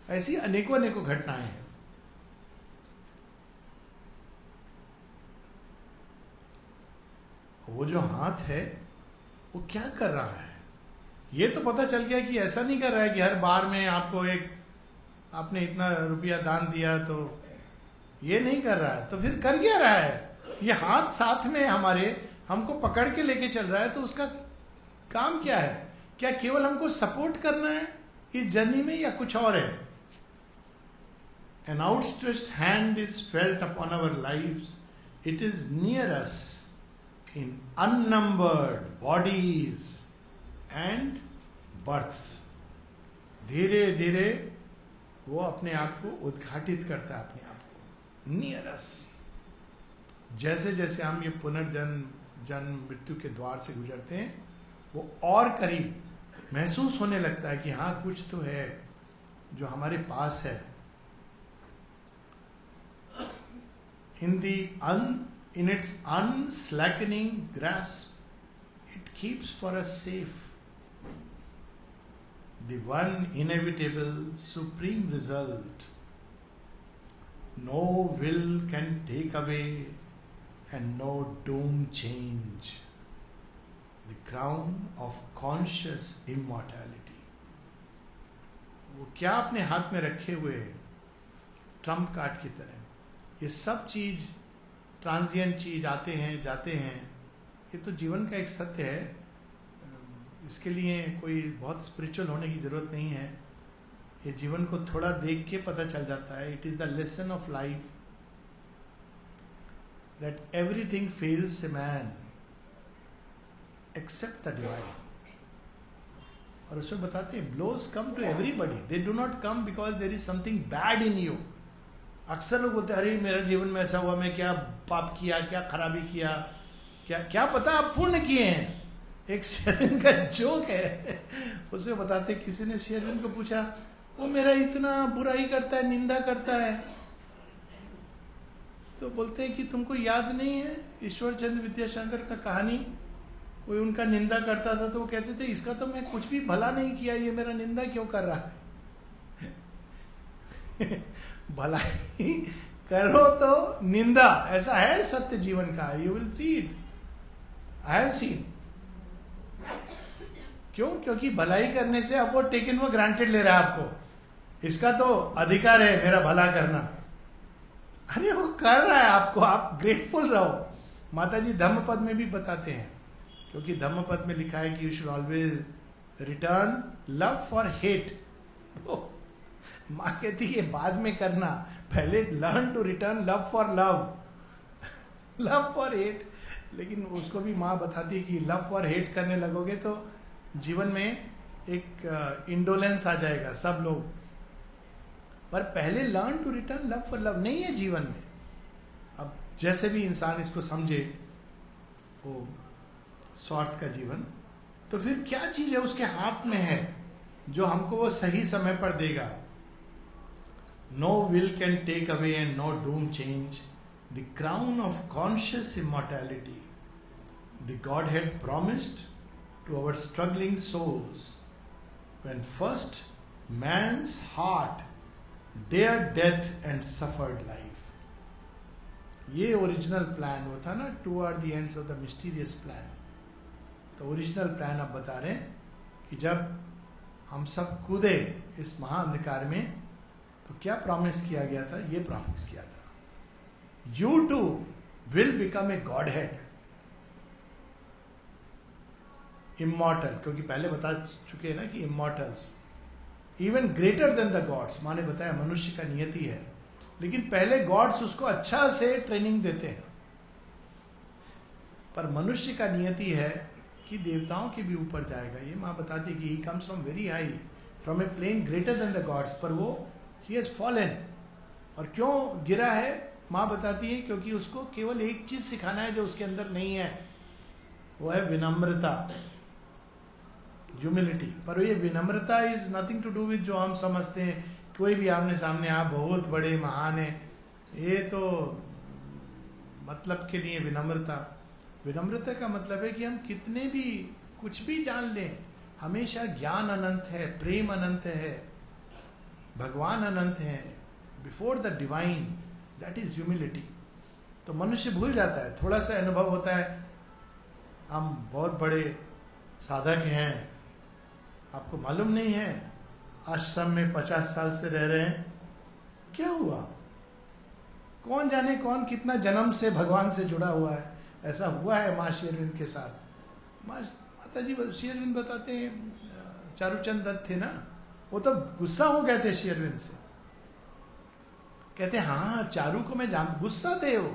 [SPEAKER 1] ऐसी अनेकों अनेकों घटनाएं हैं। वो जो हाथ है वो क्या कर रहा है, ये तो पता चल गया कि ऐसा नहीं कर रहा है कि हर बार में आपको एक, आपने इतना रुपया दान दिया तो ये नहीं कर रहा है, तो फिर कर क्या रहा है? ये हाथ साथ में हमारे हमको पकड़ के लेके चल रहा है, तो उसका काम क्या है? क्या केवल हमको सपोर्ट करना है इस जर्नी में, या कुछ और है? An outstretched hand is felt upon our lives. It is near us in unnumbered bodies and births. धीरे धीरे वो अपने आप को उद्घाटित करता है, अपने आप को नियर अस. जैसे जैसे हम ये पुनर्जन्म जन्म मृत्यु के द्वार से गुजरते हैं, वो और करीब महसूस होने लगता है कि हाँ, कुछ तो है जो हमारे पास है. In its unslackening grasp, it keeps for us safe the one inevitable supreme result. No will can take away and no doom change. The crown of conscious immortality. वो क्या अपने हाथ में रखे हुए ट्रम्प कार्ड की तरह. ये सब चीज ट्रांजिएंट चीज, आते हैं जाते हैं. ये तो जीवन का एक सत्य है. इसके लिए कोई बहुत स्पिरिचुअल होने की जरूरत नहीं है. ये जीवन को थोड़ा देख के पता चल जाता है. It is the lesson of life that everything fails a man except the divine. और उसमें बताते हैं blows come to everybody, they do not come because there is something bad in you. अक्सर लोग बोलते हैं अरे मेरा जीवन में ऐसा हुआ, मैं क्या पाप किया, क्या खराबी किया, क्या पता आप पुण्य किए हैं. एक शेरविन का जोक है, उसे बताते किसी ने शेरविन को पूछा, वो मेरा इतना बुराई करता है, निंदा करता है, तो बोलते हैं कि तुमको याद नहीं है ईश्वर चंद्र विद्याशंकर का कहानी. कोई उनका निंदा करता था तो वो कहते थे इसका तो मैं कुछ भी भला नहीं किया, ये मेरा निंदा क्यों कर रहा है. भलाई करो तो निंदा, ऐसा है सत्य जीवन का. You will see it, I have seen. क्यों? क्योंकि भलाई करने से अब वो टेकन फॉर ग्रांटेड ले रहा है आपको. इसका तो अधिकार है मेरा भला करना. अरे वो कर रहा है आपको, आप ग्रेटफुल रहो. माता जी धम्मपद में भी बताते हैं, क्योंकि धम्मपद में लिखा है कि you should always return love for hate. तो माँ कहती है बाद में करना, पहले learn to return love for love, love for hate. लेकिन उसको भी माँ बताती है कि लव फॉर हेट करने लगोगे तो जीवन में एक इंडोलेंस आ जाएगा सब लोग. पर पहले learn to return love for love नहीं है जीवन में. अब जैसे भी इंसान इसको समझे वो स्वार्थ का जीवन, तो फिर क्या चीज है उसके हाथ में है जो हमको वो सही समय पर देगा. No will can take away and no doom change the crown of conscious immortality the Godhead promised to our struggling souls when first man's heart dared death and suffered life. ये ओरिजिनल प्लान वो था ना, toward the ends of the mysterious plan. तो original plan आप बता रहे हैं कि जब हम सब कूदे इस महाअंधकार में तो क्या प्रॉमिस किया गया था? ये प्रॉमिस किया था, you too will become a god head, immortal. क्योंकि पहले बता चुके हैं ना कि immortals even greater than the gods. माँ ने बताया मनुष्य का नियति है, लेकिन पहले गॉड्स उसको अच्छा से ट्रेनिंग देते हैं. पर मनुष्य का नियति है कि देवताओं के भी ऊपर जाएगा. ये माँ बताती कि he comes from very high, from a plane greater than the gods. पर वो he has fallen. और क्यों गिरा है माँ बताती है, क्योंकि उसको केवल एक चीज सिखाना है जो उसके अंदर नहीं है, वो है विनम्रता, ह्यूमिलिटी. पर ये विनम्रता is nothing to do with जो हम समझते हैं कोई भी आमने सामने आप बहुत बड़े महान है, ये तो मतलब के लिए विनम्रता. विनम्रता का मतलब है कि हम कितने भी कुछ भी जान लें, हमेशा ज्ञान अनंत है, प्रेम अनंत है, भगवान अनंत है. Before the divine, that is humility. तो मनुष्य भूल जाता है, थोड़ा सा अनुभव होता है हम बहुत बड़े साधक हैं, आपको मालूम नहीं है आश्रम में 50 साल से रह रहे हैं, क्या हुआ? कौन जाने कौन कितना जन्म से भगवान से जुड़ा हुआ है। ऐसा हुआ है माँ श्री अरविंद के साथ। माता जी श्री अरविंद बताते हैं, चारूचंद दत्त थे ना, वो तो गुस्सा हो गए थे श्री अरविंद से। कहते हाँ चारू को मैं जान, गुस्सा थे वो,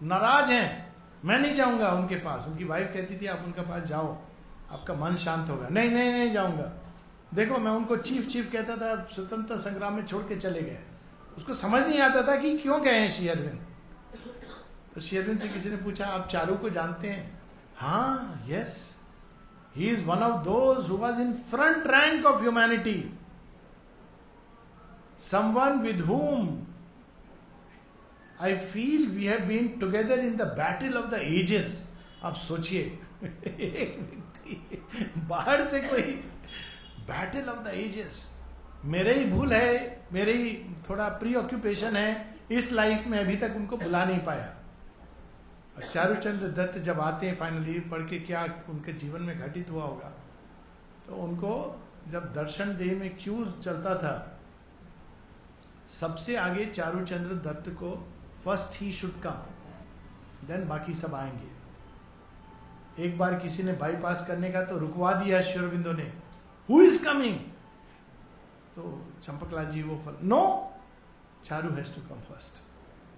[SPEAKER 1] नाराज हैं, मैं नहीं जाऊंगा उनके पास। उनकी वाइफ कहती थी आप उनके पास जाओ, आपका मन शांत होगा। नहीं नहीं नहीं जाऊंगा। देखो मैं उनको चीफ चीफ कहता था, स्वतंत्रता संग्राम में छोड़ के चले गए। उसको समझ नहीं आता था कि क्यों गए हैं श्री अरविंद। तो श्री अरविंद से किसी ने पूछा आप चारू को जानते हैं? हाँ, yes, he is one of those who was in front rank of humanity, someone with whom I feel we have been together in the battle of the ages. आप सोचिए एक व्यक्ति बाहर से कोई बैटल ऑफ द एजेस, मेरे ही भूल है, मेरे ही थोड़ा प्री ऑक्यूपेशन है, इस लाइफ में अभी तक उनको बुला नहीं पाया। और चारूचंद्र दत्त जब आते हैं फाइनली, पढ़ के क्या उनके जीवन में घटित हुआ होगा, तो उनको जब दर्शन देह में क्यों चलता था, सबसे आगे चारूचंद्र दत्त को first he should come, then बाकी सब आएंगे। एक बार किसी ने बाईपास करने का तो रुकवा दिया श्री अरविंदो ने, हु इज कमिंग? तो चंपकलाल जी वो फल, no, Charu has to come first.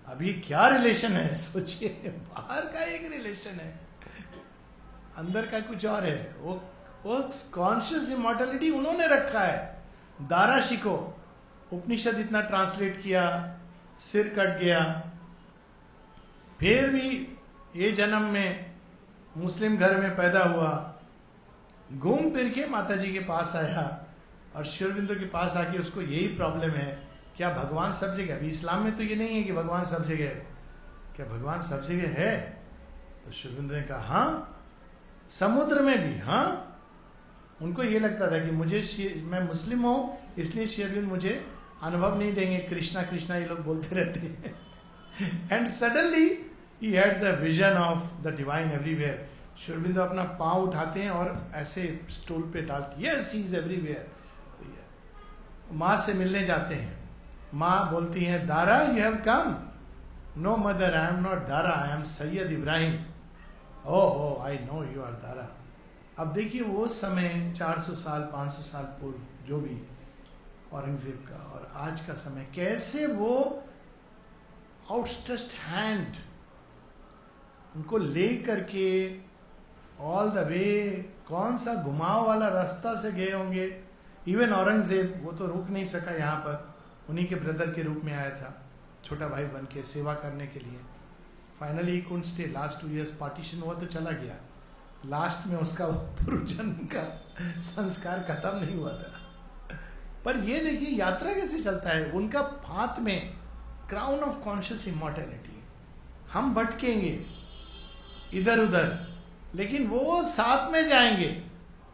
[SPEAKER 1] अभी क्या रिलेशन है सोचिए, बाहर का एक रिलेशन है, अंदर का कुछ और है। वो कॉन्शियस इमॉर्टलिटी उन्होंने रखा है। दारा शिको उपनिषद इतना ट्रांसलेट किया, सिर कट गया, फिर भी ये जन्म में मुस्लिम घर में पैदा हुआ, घूम फिर के माता जी के पास आया, और श्री अरविंदो के पास आके उसको यही प्रॉब्लम है, क्या भगवान सब जगह? अभी इस्लाम में तो ये नहीं है कि भगवान सब जगह है, क्या भगवान सब जगह है? तो श्री अरविंदो ने कहा हाँ, समुद्र में भी हाँ। उनको ये लगता था कि मैं मुस्लिम हूं, इसलिए श्री अरविंद मुझे अनुभव नहीं देंगे, कृष्णा कृष्णा ये लोग बोलते रहते हैं। And suddenly he had the vision of the divine everywhere. Shri Aurobindo अपना पांव उठाते हैं और ऐसे स्टूल पे डाल के, यस ही इज एवरीवेयर। माँ से मिलने जाते हैं, माँ बोलती है Dara you have come? No mother, I am not Dara, I am Syed Ibrahim. Oh I know you are Dara. अब देखिए वो समय 400 साल 500 साल पूर्व जो भी औरंगजेब का, और आज का समय, कैसे वो आउटस्ट्रेच्ड हैंड उनको ले करके ऑल द वे, कौन सा घुमाव वाला रास्ता से गए होंगे। इवन औरंगजेब वो तो रुक नहीं सका यहाँ पर, उन्हीं के ब्रदर के रूप में आया था, छोटा भाई बन के सेवा करने के लिए। Finally he couldn't stay, last 2 years partition हुआ तो चला गया, लास्ट में उसका पूर्व जन्म का संस्कार खत्म नहीं हुआ था। पर ये देखिए यात्रा कैसे चलता है, उनका हाथ में क्राउन ऑफ कॉन्शियस इमॉर्टैलिटी। हम भटकेंगे इधर उधर, लेकिन वो साथ में जाएंगे,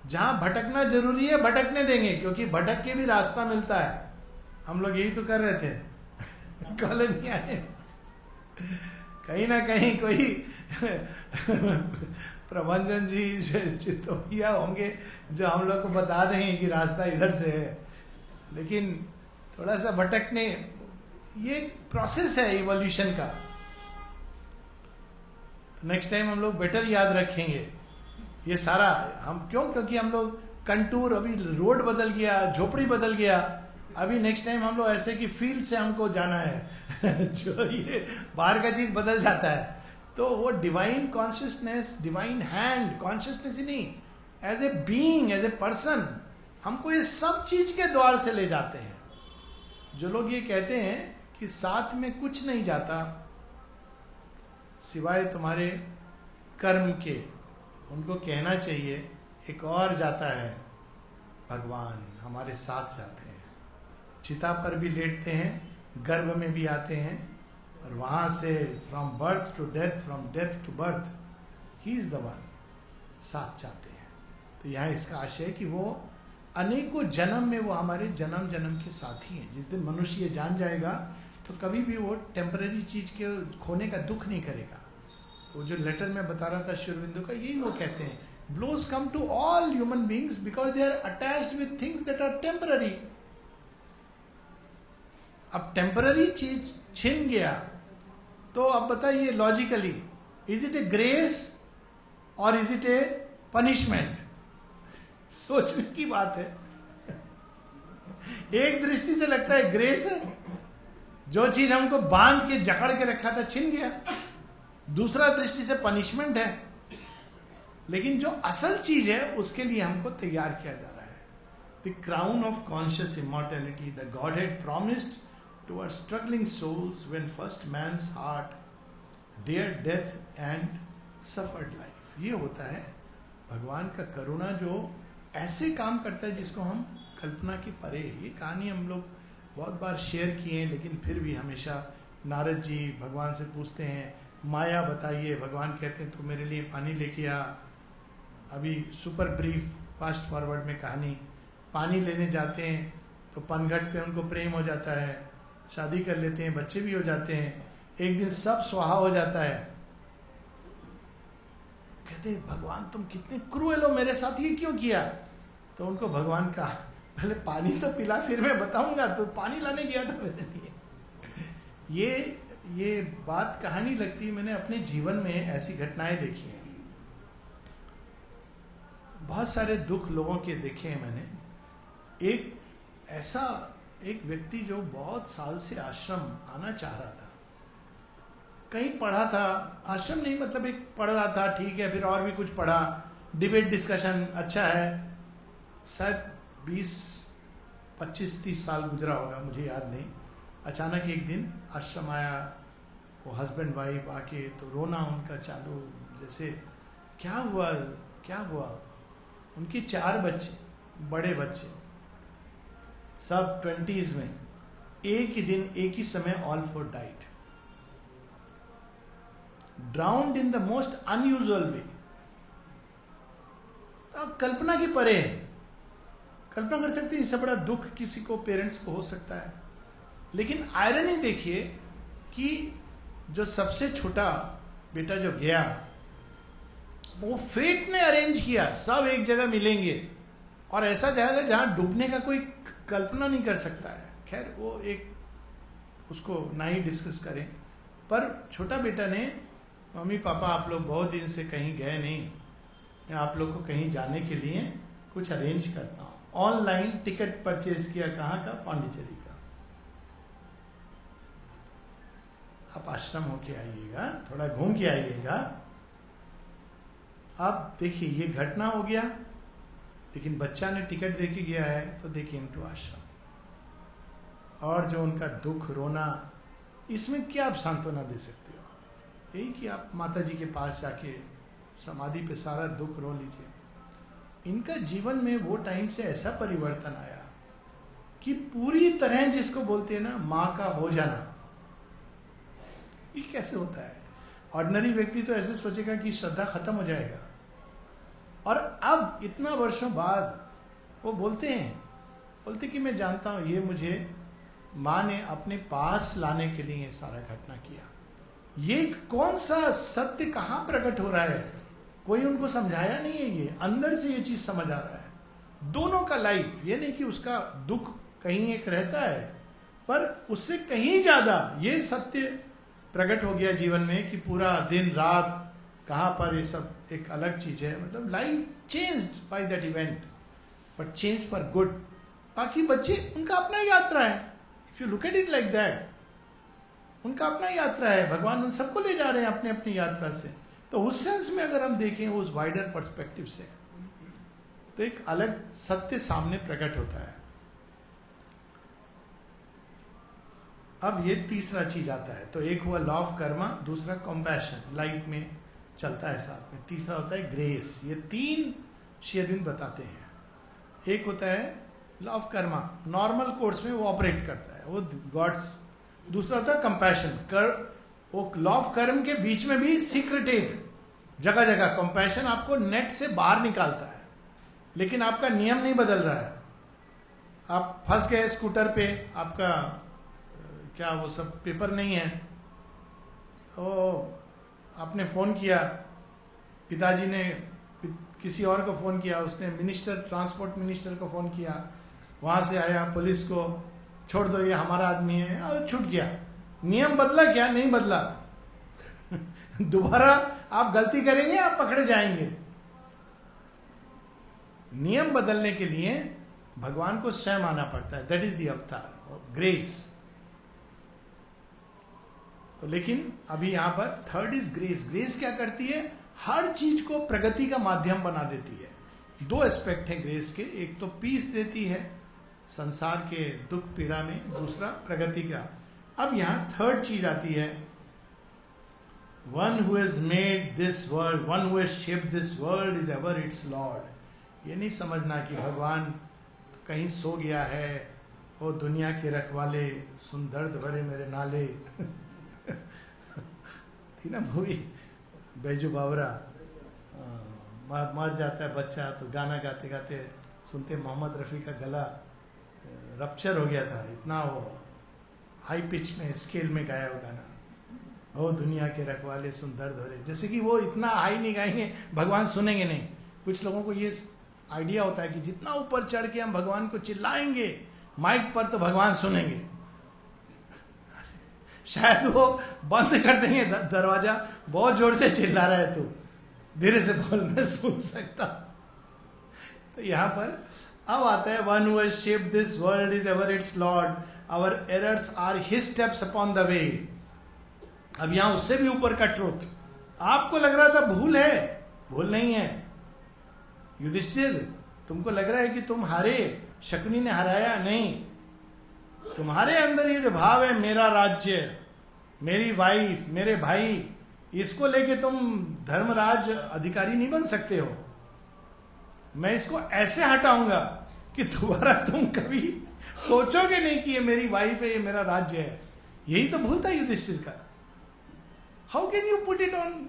[SPEAKER 1] जहां भटकना जरूरी है भटकने देंगे, क्योंकि भटक के भी रास्ता मिलता है। हम लोग यही तो कर रहे थे कॉलोनिया में, कहीं ना कहीं कोई प्रभंजन जी चितौड़िया होंगे जो हम लोग को बता देंगे कि रास्ता इधर से है, लेकिन थोड़ा सा भटकने, ये प्रोसेस है इवोल्यूशन का। नेक्स्ट टाइम हम लोग बेटर याद रखेंगे ये सारा। हम क्योंकि हम लोग कंटूर, अभी रोड बदल गया, झोपड़ी बदल गया, अभी नेक्स्ट टाइम हम लोग ऐसे कि फील्ड से हमको जाना है जो ये बाहर का चीज बदल जाता है। तो वो divine consciousness, divine hand consciousness ही नहीं, as a being, as a person, हमको ये सब चीज के द्वार से ले जाते हैं। जो लोग ये कहते हैं कि साथ में कुछ नहीं जाता सिवाय तुम्हारे कर्म के, उनको कहना चाहिए एक और जाता है, भगवान हमारे साथ जाते हैं, चिता पर भी लेटते हैं, गर्भ में भी आते हैं, और वहां से from birth to death, from death to birth, he is the one, साथ जाते हैं। तो यहाँ इसका आशय है कि वो अनेकों जन्म में वो हमारे जन्म जन्म के साथी हैं। जिस दिन मनुष्य ये जान जाएगा तो कभी भी वो टेम्पररी चीज के खोने का दुख नहीं करेगा। वो जो लेटर में बता रहा था श्री अरविंदो का, यही वो कहते हैं, blows come to all human beings because they are attached with things that are temporary. अब टेम्पररी चीज छिन गया तो अब बताइए logically, is it a grace और इज इट ए पनिशमेंट? सोचने की बात है। एक दृष्टि से लगता है ग्रेस है, जो चीज हमको बांध के जकड़ के रखा था छिन गया। दूसरा दृष्टि से पनिशमेंट है, लेकिन जो असल चीज है उसके लिए हमको तैयार किया जा रहा है। The crown of conscious immortality the god had promised to our struggling souls when first man's heart dare death and suffered life. ये होता है भगवान का करुणा, जो ऐसे काम करता है जिसको हम कल्पना के परे। ये कहानी हम लोग बहुत बार शेयर किए हैं, लेकिन फिर भी हमेशा नारद जी भगवान से पूछते हैं माया बताइए, भगवान कहते हैं तो मेरे लिए पानी लेके आ। अभी सुपर ब्रीफ फास्ट फॉरवर्ड में कहानी, पानी लेने जाते हैं तो पनघट पे उनको प्रेम हो जाता है, शादी कर लेते हैं, बच्चे भी हो जाते हैं, एक दिन सब स्वाहा हो जाता है। कहते भगवान तुम कितने क्रूएल हो, मेरे साथ ये क्यों किया? तो उनको भगवान का पहले पानी तो पिला फिर मैं बताऊंगा। तो पानी लाने गया था मेरे लिए। ये बात कहानी लगती है, मैंने अपने जीवन में ऐसी घटनाएं देखी हैं, बहुत सारे दुख लोगों के देखे हैं मैंने। एक व्यक्ति जो बहुत साल से आश्रम आना चाह रहा था, कहीं पढ़ा था, आश्रम नहीं मतलब एक पढ़ रहा था, ठीक है, फिर और भी कुछ पढ़ा, डिबेट डिस्कशन अच्छा है, शायद 20-25-30 साल गुजरा होगा, मुझे याद नहीं। अचानक एक दिन आश्रम आया, वो हस्बैंड वाइफ आके तो रोना उनका चालू, जैसे क्या हुआ क्या हुआ। उनके 4 बच्चे, बड़े बच्चे, सब 20s में, एक ही दिन एक ही समय all 4 died, drowned in the most unusual way. अब कल्पना के परे है, कल्पना कर सकते हैं इससे बड़ा दुख किसी को, पेरेंट्स को हो सकता है। लेकिन आयरनी देखिए कि जो सबसे छोटा बेटा जो गया, वो फेट ने अरेंज किया, सब एक जगह मिलेंगे और ऐसा जगह जहां डूबने का कोई कल्पना नहीं कर सकता है। खैर वो एक, उसको ना ही डिस्कस करें, पर छोटा बेटा ने, मम्मी पापा आप लोग बहुत दिन से कहीं गए नहीं, मैं आप लोग को कहीं जाने के लिए कुछ अरेंज करता हूं। ऑनलाइन टिकट परचेज किया, कहाँ का? पांडिचेरी का। आप आश्रम होके आइएगा, थोड़ा घूम के आइएगा। अब देखिए ये घटना हो गया, लेकिन बच्चा ने टिकट देके गया है, तो देखिए इनटू आश्रम। और जो उनका दुख, रोना, इसमें क्या आप सांत्वना दे सकते हो? यही कि आप माता जी के पास जाके समाधि पे सारा दुख रो लीजिए। इनका जीवन में वो टाइम से ऐसा परिवर्तन आया कि पूरी तरह, जिसको बोलते हैं ना माँ का हो जाना, ये कैसे होता है? ऑर्डिनरी व्यक्ति तो ऐसे सोचेगा कि श्रद्धा खत्म हो जाएगा, और अब इतना वर्षों बाद वो बोलते कि मैं जानता हूं ये मुझे माँ ने अपने पास लाने के लिए सारा घटना किया। ये कौन सा सत्य कहां प्रकट हो रहा है? कोई उनको समझाया नहीं है, ये अंदर से ये चीज समझ आ रहा है। दोनों का लाइफ, ये नहीं कि उसका दुख कहीं एक रहता है, पर उससे कहीं ज्यादा ये सत्य प्रकट हो गया जीवन में कि पूरा दिन रात कहां पर, ये सब एक अलग चीज है। मतलब life changed by that event, but change for good. बाकी बच्चे, उनका अपना यात्रा है, if you look at it like that, उनका अपना यात्रा है, भगवान उन सबको ले जा रहे हैं अपने अपनी यात्रा से। तो उस सेंस में अगर हम देखें उस वाइडर पर्सपेक्टिव से, तो एक अलग सत्य सामने प्रकट होता है। अब ये तीसरा चीज आता है, तो एक हुआ लॉ ऑफ कर्मा, दूसरा कंपैशन, लाइफ में चलता है साथ में, तीसरा होता है ग्रेस। ये 3 श्री अरविंद बताते हैं। एक होता है law of Karma, normal course में वो ऑपरेट करता है, वो गॉड्स। दूसरा होता है कंपैशन, वो लॉ ऑफ कर्म के बीच में भी सीक्रेटेड, जगह जगह कंपैशन आपको नेट से बाहर निकालता है, लेकिन आपका नियम नहीं बदल रहा है। आप फंस गए स्कूटर पे, आपका क्या वो सब पेपर नहीं है, तो आपने फोन किया, पिताजी ने किसी और को फोन किया, उसने मिनिस्टर, ट्रांसपोर्ट मिनिस्टर को फोन किया, वहां से आया पुलिस को, छोड़ दो ये हमारा आदमी है, और छूट गया। नियम बदला क्या? नहीं बदला। दोबारा आप गलती करेंगे, आप पकड़े जाएंगे। नियम बदलने के लिए भगवान को स्वयं आना पड़ता है। दैट इज द अवतार, ग्रेस। तो लेकिन अभी यहां पर थर्ड इज ग्रेस। ग्रेस क्या करती है? हर चीज को प्रगति का माध्यम बना देती है। दो एस्पेक्ट हैं ग्रेस के, एक तो पीस देती है संसार के दुख पीड़ा में, दूसरा प्रगति का। अब यहां थर्ड चीज आती है, one who has made this world, one who has shaped this world is ever its Lord. ये नहीं समझना कि भगवान कहीं सो गया है, वो दुनिया के रखवाले सुन दर्द भरे मेरे नाले। थी ना मूवी बैजू बावरा, मर जाता है बच्चा तो गाना गाते गाते सुनते मोहम्मद रफ़ी का गला रप्चर हो गया था, इतना वो हाई पिच में स्केल में गाया वो गाना, ओ दुनिया के रखवाले सुन दर्द भरे। जैसे कि वो इतना हाई नहीं गाएंगे, भगवान सुनेंगे नहीं। कुछ लोगों को ये आइडिया होता है कि जितना ऊपर चढ़ के हम भगवान को चिल्लाएंगे माइक पर तो भगवान सुनेंगे। शायद वो बंद कर देंगे दरवाजा, बहुत जोर से चिल्ला रहा है तू, धीरे से बोल, मैं सुन सकता। तो यहां पर अब आता है, one who has shaped this world is ever its lord, our errors are his steps upon the way. अब यहां उससे भी ऊपर का ट्रुथ, आपको लग रहा था भूल है, भूल नहीं है। युधिष्ठिर, तुमको लग रहा है कि तुम हारे, शकुनी ने हराया, नहीं। तुम्हारे अंदर ये जो भाव है, मेरा राज्य, मेरी वाइफ, मेरे भाई, इसको लेके तुम धर्मराज अधिकारी नहीं बन सकते हो। मैं इसको ऐसे हटाऊंगा कि दोबारा तुम कभी सोचोगे नहीं कि ये मेरी वाइफ है, ये मेरा राज्य है। यही तो भूल था युधिष्ठिर का। How can you put it on,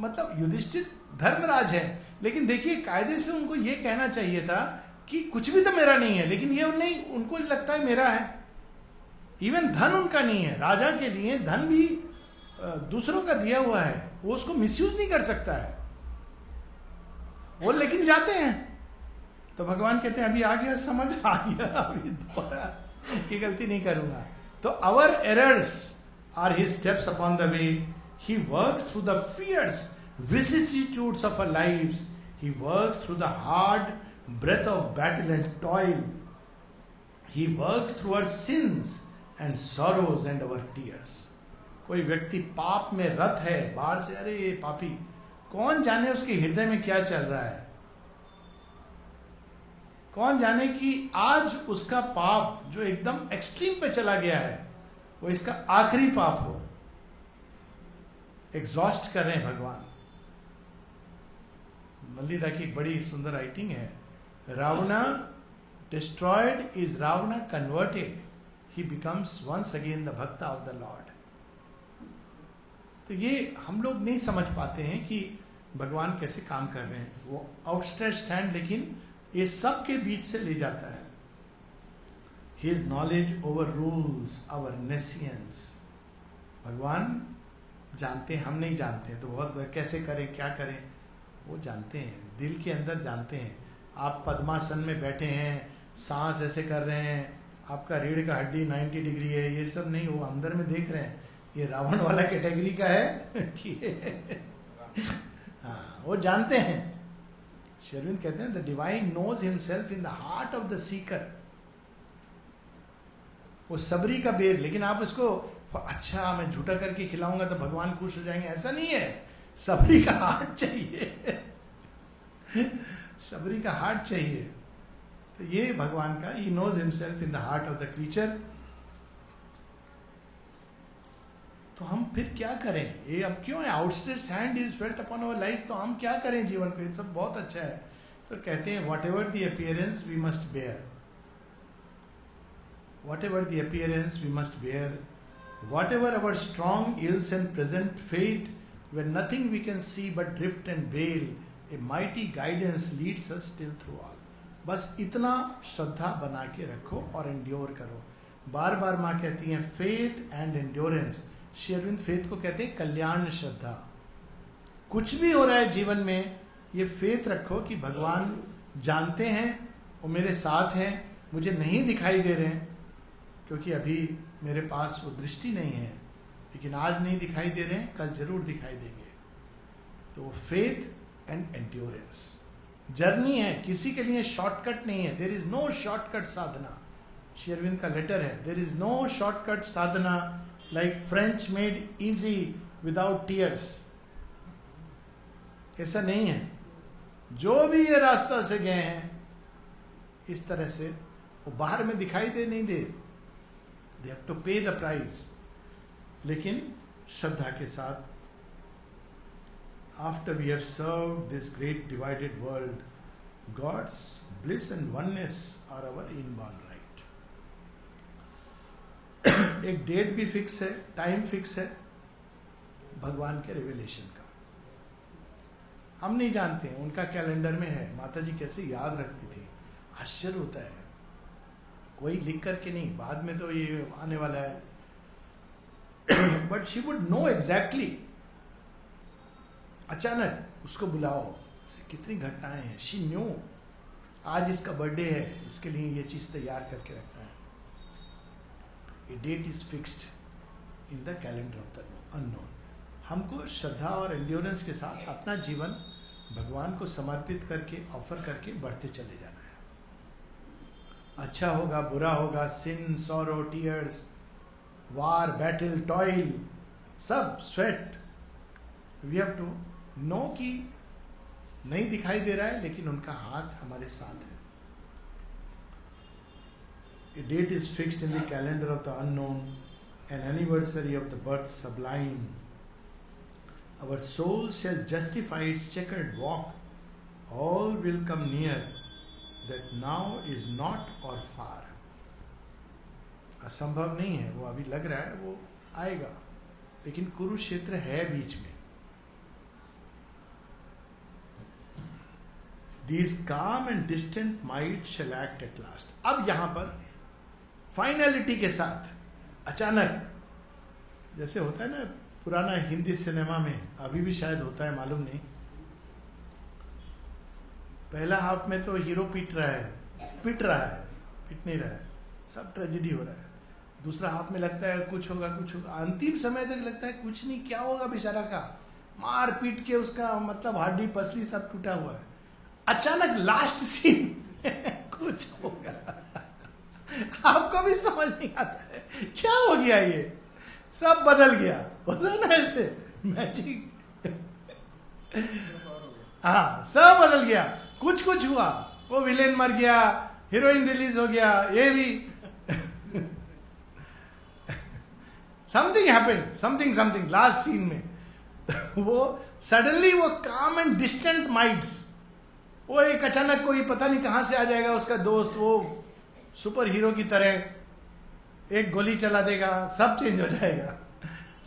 [SPEAKER 1] मतलब युधिष्ठिर धर्मराज है, लेकिन देखिए कायदे से उनको ये कहना चाहिए था कि कुछ भी तो मेरा नहीं है, लेकिन ये नहीं, उनको लगता है मेरा है। इवन धन उनका नहीं है। राजा के लिए धन भी दूसरों का दिया हुआ है, वो उसको मिसयूज नहीं कर सकता है वो, लेकिन जाते हैं। तो भगवान कहते हैं अभी आ गया, समझ आ गया, अभी दोबारा ये गलती नहीं करूंगा। तो our errors are his steps upon the way, he works through the fierce vicissitudes of our lives, he works through the hard breath of battle and toil, he works through our sins and sorrows and our tears. कोई व्यक्ति पाप में रत है, बाहर से अरे ये पापी, कौन जाने उसके हृदय में क्या चल रहा है, कौन जाने कि आज उसका पाप जो एकदम एक्सट्रीम पे चला गया है वो इसका आखिरी पाप हो। एग्जॉस्ट कर रहे हैं भगवान। मल्लिदा की एक बड़ी सुंदर राइटिंग है, Ravana destroyed is Ravana converted, he becomes once again the bhakta of the lord. तो ये हम लोग नहीं समझ पाते हैं कि भगवान कैसे काम कर रहे हैं। वो आउटस्ट्रेच्ड हैंड, लेकिन ये सब के बीच से ले जाता है। His knowledge overrules our nescience. भगवान जानते हैं, हम नहीं जानते, तो बहुत कैसे करें, क्या करें, वो जानते हैं, दिल के अंदर जानते हैं। आप पद्मासन में बैठे हैं, सांस ऐसे कर रहे हैं, आपका रीढ़ का हड्डी 90 डिग्री है, ये सब नहीं, वो अंदर में देख रहे हैं ये रावण वाला कैटेगरी का है कि हाँ, वो जानते हैं। श्री अरविंद कहते हैं the divine knows himself in the heart of the seeker. वो सबरी का बेर, लेकिन आप इसको अच्छा मैं झूठा करके खिलाऊंगा तो भगवान खुश हो जाएंगे, ऐसा नहीं है। सबरी का हार्ट चाहिए सबरी का हार्ट चाहिए। तो ये भगवान का, he knows himself in the heart of the creature. तो हम फिर क्या करें? ये अब क्यों है? Outstretched hand is felt upon our life. तो हम क्या करें जीवन को? ये सब बहुत अच्छा है। तो कहते हैं whatever the appearance we must bear, whatever the appearance we must bear, whatever our strong ills and present fate, when nothing we can see but drift and bail, a mighty guidance leads us still through all. बस इतना श्रद्धा बना के रखो और endure करो। बार बार माँ कहती हैं faith and endurance. Shri Aurobindo faith को कहते हैं कल्याण श्रद्धा। कुछ भी हो रहा है जीवन में, ये फेथ रखो कि भगवान जानते हैं, वो मेरे साथ हैं, मुझे नहीं दिखाई दे रहे हैं क्योंकि अभी मेरे पास वो दृष्टि नहीं है, लेकिन आज नहीं दिखाई दे रहे हैं, कल जरूर दिखाई देंगे। तो फेथ एंड एंड्योरेंस जर्नी है, किसी के लिए शॉर्टकट नहीं है. There is no shortcut sadhana. Shri Aurobindo का लेटर है, there is no shortcut sadhana like French made easy without tears. ऐसा नहीं है. जो भी ये रास्ता से गए हैं इस तरह से वो बाहर में दिखाई दे नहीं दे. They have to pay the price. लेकिन श्रद्धा के साथ, after we have served this great divided world, god's bliss and oneness are our inborn right. एक डेट भी फिक्स है, टाइम फिक्स है भगवान के रिवेलेशन का. हम नहीं जानते हैं, उनका कैलेंडर में है. माता जी कैसे याद रखती थी, आश्चर्य होता है. कोई लिख करके नहीं, बाद में तो ये आने वाला है. But she would know exactly. अचानक उसको बुलाओ, कितनी घटनाएं हैं. शी न्यू आज इसका बर्थडे है, इसके लिए ये चीज तैयार करके रखना है. A date is fixed in the calendar of the unknown. हमको श्रद्धा और एंड्योरेंस के साथ अपना जीवन भगवान को समर्पित करके, ऑफर करके बढ़ते चले जाना है. अच्छा होगा, बुरा होगा, sin, sorrow, tears, war, battle, toil, सब, sweat, we have to know कि नहीं दिखाई दे रहा है लेकिन उनका हाथ हमारे साथ है. A date is fixed in the calendar of the unknown, an anniversary of the birth sublime. Our soul shall justify its checkered walk. All will come near, that now is not or far. असंभव नहीं है, वो अभी लग रहा है वो आएगा, लेकिन कुरुक्षेत्र है बीच में. These calm and distant might shall act at last. अब यहां पर फाइनलिटी के साथ अचानक, जैसे होता है ना पुराना हिंदी सिनेमा में, अभी भी शायद होता है, मालूम नहीं. पहला हाफ में तो हीरो पिट नहीं रहा है, सब ट्रेजेडी हो रहा है. दूसरा हाफ में लगता है कुछ होगा. अंतिम समय तक लगता है कुछ नहीं, क्या होगा बेचारा का, मार पीट के उसका मतलब हड्डी पसली सब टूटा हुआ है. अचानक लास्ट सीन कुछ होगा. आपको भी समझ नहीं आता है क्या हो गया, ये सब बदल गया. होता है ना ऐसे मैजिक. हाँ, सब बदल गया. कुछ हुआ, वो विलेन मर गया, हीरोइन रिलीज हो गया, ये भी something happened, something last scene में. वो सडनली वो काम एंड डिस्टेंट माइंड्स, वो एक अचानक कोई पता नहीं कहां से आ जाएगा, उसका दोस्त, वो सुपर हीरो की तरह एक गोली चला देगा, सब चेंज हो जाएगा.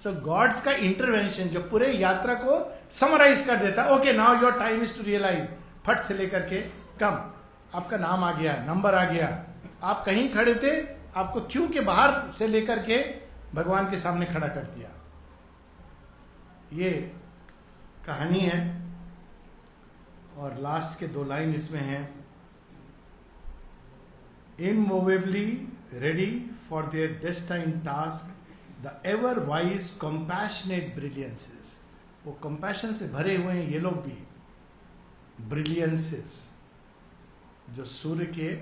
[SPEAKER 1] सो गॉड्स का इंटरवेंशन जो पूरे यात्रा को समराइज कर देता है. Okay, now your time is to realise. फट से लेकर के कम, आपका नाम आ गया, नंबर आ गया, आप कहीं खड़े थे, आपको क्यू के बाहर से लेकर के भगवान के सामने खड़ा कर दिया. ये कहानी है. और लास्ट के 2 लाइन इसमें हैं. immovably ready for their destined task, the ever wise compassionate brilliances. वो compassion से भरे हुए हैं ये लोग भी. brilliances जो सूर्य के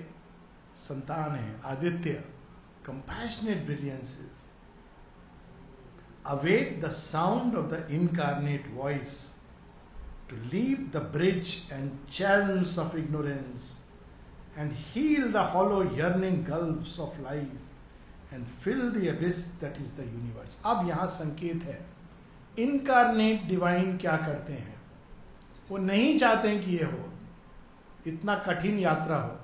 [SPEAKER 1] संतान हैं, Aditya, compassionate brilliances await the sound of the incarnate voice to leap the bridge and challenges of ignorance and heal the hollow yearning gulfs of life and fill the abyss that is the universe. अब यहाँ संकेत है, incarnate divine क्या करते हैं. वो नहीं चाहते हैं कि ये हो, इतना कठिन यात्रा हो,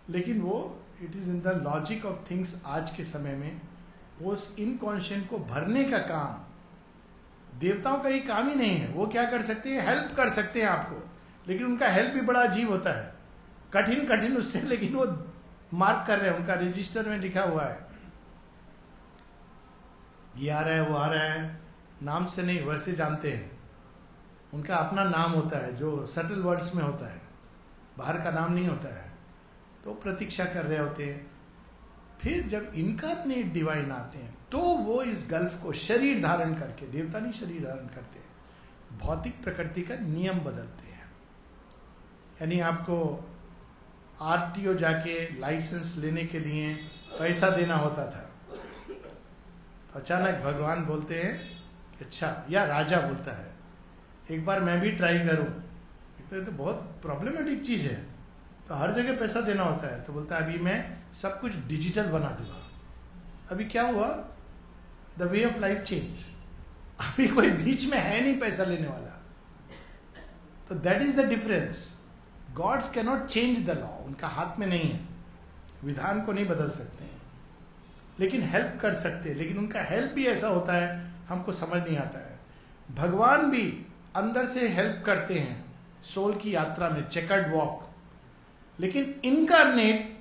[SPEAKER 1] लेकिन वो it is in the logic of things. आज के समय में वो उस इनकॉन्शियंट को भरने का काम देवताओं का ही काम ही नहीं है. वो क्या कर सकते हैं, हेल्प कर सकते हैं आपको, लेकिन उनका हेल्प भी बड़ा अजीब होता है, कठिन उससे, लेकिन वो मार्क कर रहे हैं, उनका रजिस्टर में लिखा हुआ है, ये आ रहा है, वो आ रहा है, नाम से नहीं, वैसे जानते हैं. उनका अपना नाम होता है जो सटल वर्ड्स में होता है, बाहर का नाम नहीं होता है. तो प्रतीक्षा कर रहे होते हैं. फिर जब इनकारनेट डिवाइन आते हैं तो वो इस गल्फ को शरीर धारण करके, देवता नहीं शरीर धारण करते, भौतिक प्रकृति का नियम बदलते हैं। यानी आपको आरटीओ जाके लाइसेंस लेने के लिए पैसा देना होता था, तो अचानक भगवान बोलते हैं अच्छा, या राजा बोलता है एक बार मैं भी ट्राई करूं, तो बहुत प्रॉब्लमेटिक चीज है, तो हर जगह पैसा देना होता है। तो बोलता है अभी मैं सब कुछ डिजिटल बना दूंगा। अभी क्या हुआ, the way of life change, अभी कोई बीच में है नहीं पैसा लेने वाला। तो that is the difference. Gods cannot change the law, उनका हाथ में नहीं है, विधान को नहीं बदल सकते हैं, लेकिन हेल्प कर सकते हैं। लेकिन उनका हेल्प भी ऐसा होता है हमको समझ नहीं आता है। भगवान भी अंदर से हेल्प करते हैं सोल की यात्रा में, चेकर्ड वॉक, लेकिन इनकारनेट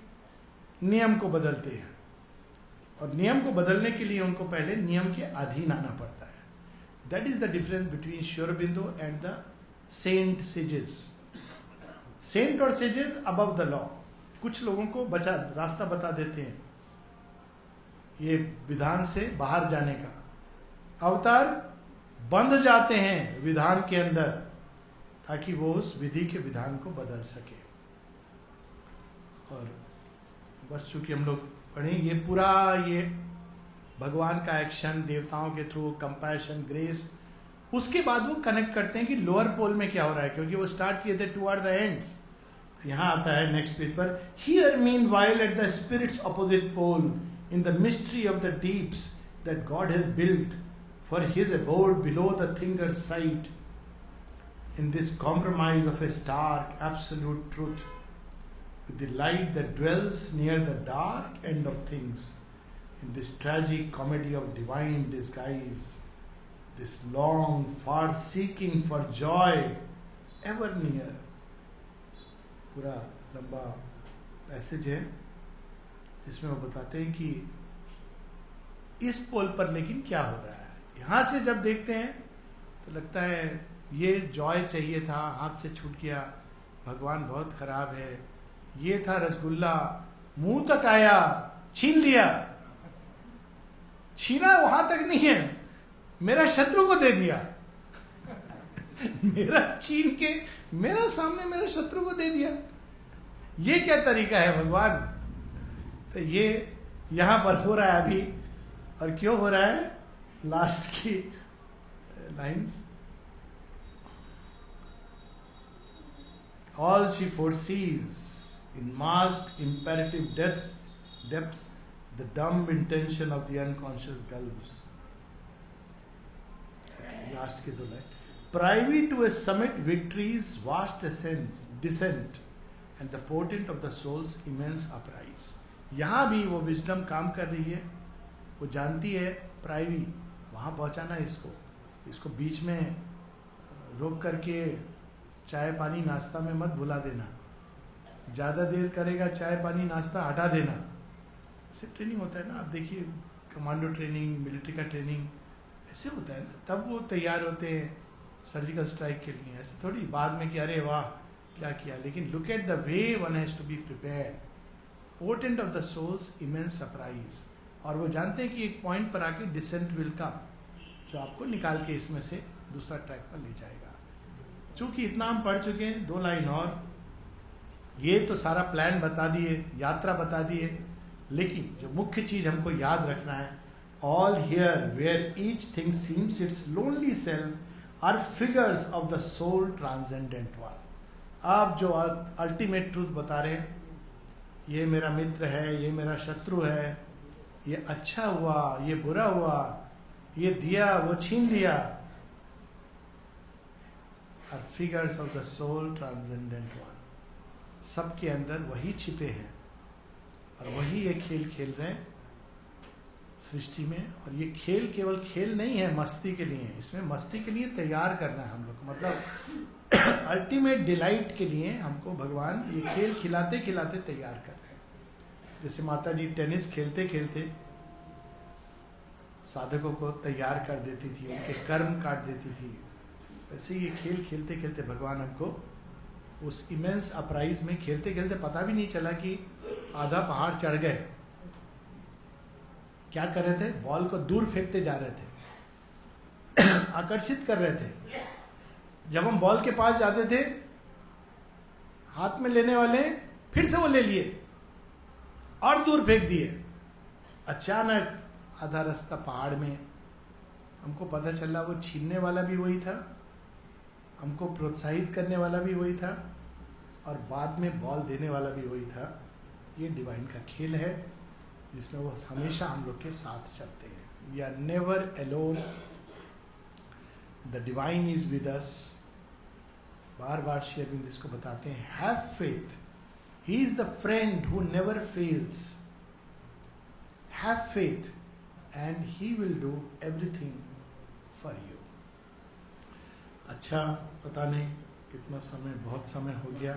[SPEAKER 1] नियम को बदलते हैं, और नियम को बदलने के लिए उनको पहले नियम के अधीन आना पड़ता है। That is the difference between Shri Aurobindo and the saint sages. Saint और सेजेस अबव द लॉ, कुछ लोगों को रास्ता बता देते हैं ये विधान से बाहर जाने का। अवतार बंध जाते हैं विधान के अंदर ताकि वो उस विधि के विधान को बदल सके। और बस चूंकि हम लोग पढ़े ये पूरा, ये भगवान का एक्शन देवताओं के थ्रू, कंपैशन, ग्रेस, उसके बाद वो कनेक्ट करते हैं कि लोअर पोल में क्या हो रहा है, क्योंकि वो स्टार्ट किए थे टुवर्ड द एंड्स। यहां आता है नेक्स्ट पेज पर, here meanwhile at the spirit's opposite pole in the mystery of the deeps that God has built for his abode below the thinker's sight, in this compromise of a stark absolute truth with the light that dwells near the dark end of things, in this tragic comedy of divine disguise, this long far seeking for joy ever near। पूरा लंबा passage है जिसमें वो बताते हैं कि इस पोल पर लेकिन क्या हो रहा है। यहां से जब देखते हैं तो लगता है ये जॉय चाहिए था, हाथ से छूट गया, भगवान बहुत खराब है। ये था रसगुल्ला, मुंह तक आया, छीन लिया। छीना वहां तक नहीं है, मेरा शत्रु को दे दिया मेरा छीन के मेरा सामने मेरे शत्रु को दे दिया। ये क्या तरीका है भगवान? तो ये यहां पर हो रहा है अभी। और क्यों हो रहा है? लास्ट की lines, all she foresees in masked imperative depths the dumb intention of the unconscious gulfs। Last के दो line, privy to a summit victory's vast descent and the portent of the soul's immense uprise। यहां भी वो wisdom काम कर रही है, वो जानती है प्राइवी वहां पहुंचाना है इसको बीच में रोक करके चाय पानी नाश्ता में मत भुला देना, ज्यादा देर करेगा चाय पानी नाश्ता हटा देना। इससे ट्रेनिंग होता है ना, आप देखिए कमांडो ट्रेनिंग, मिलिट्री का ट्रेनिंग ऐसे होता है ना, तब वो तैयार होते हैं सर्जिकल स्ट्राइक के लिए। ऐसे थोड़ी बाद में कि अरे वाह क्या किया, लेकिन look at the way one has to be prepared, portent of the soul's immense surprise. और वो जानते हैं कि एक पॉइंट पर आके डिसेंट विल कम, जो आपको निकाल के इसमें से दूसरा ट्रैक पर ले जाएगा। चूंकि इतना हम पढ़ चुके हैं, दो लाइन और, ये तो सारा प्लान बता दिए, यात्रा बता दिए, लेकिन जो मुख्य चीज हमको याद रखना है, all here where each thing seems its lonely self are figures of the sole transcendent one. आप जो अल्टीमेट ट्रूथ बता रहे हैं, ये मेरा मित्र है, ये मेरा शत्रु है, ये अच्छा हुआ, ये बुरा हुआ, ये दिया वो छीन लिया, are figures of the soul transcendent one। सबके अंदर वही छिपे हैं और वही ये खेल खेल रहे हैं सृष्टि में। और ये खेल केवल खेल नहीं है मस्ती के लिए, इसमें मस्ती के लिए तैयार करना है हम लोग को, मतलब अल्टीमेट डिलाइट के लिए हमको भगवान ये खेल खिलाते खिलाते तैयार कर रहे हैं। जैसे माता जी टेनिस खेलते खेलते साधकों को तैयार कर देती थी, उनके कर्म काट देती थी, वैसे ये खेल खेलते खेलते भगवान हमको उस इमेंस अपराइज में खेलते खेलते पता भी नहीं चला कि आधा पहाड़ चढ़ गए। क्या कर रहे थे? बॉल को दूर फेंकते जा रहे थे आकर्षित कर रहे थे, जब हम बॉल के पास जाते थे, हाथ में लेने वाले फिर से वो ले लिए और दूर फेंक दिए। अचानक आधा रास्ता पहाड़ में हमको पता चला वो छीनने वाला भी वही था, हमको प्रोत्साहित करने वाला भी वही था, और बाद में बॉल देने वाला भी वही था। ये डिवाइन का खेल है जिसमें वो हमेशा हम लोग के साथ चलते हैं। We are never alone, the divine is with us. बार बार श्री अरविंद इसको बताते हैं, have faith, he is the friend who never fails. Have faith and he will do everything for you. अच्छा, पता नहीं कितना समय, बहुत समय हो गया।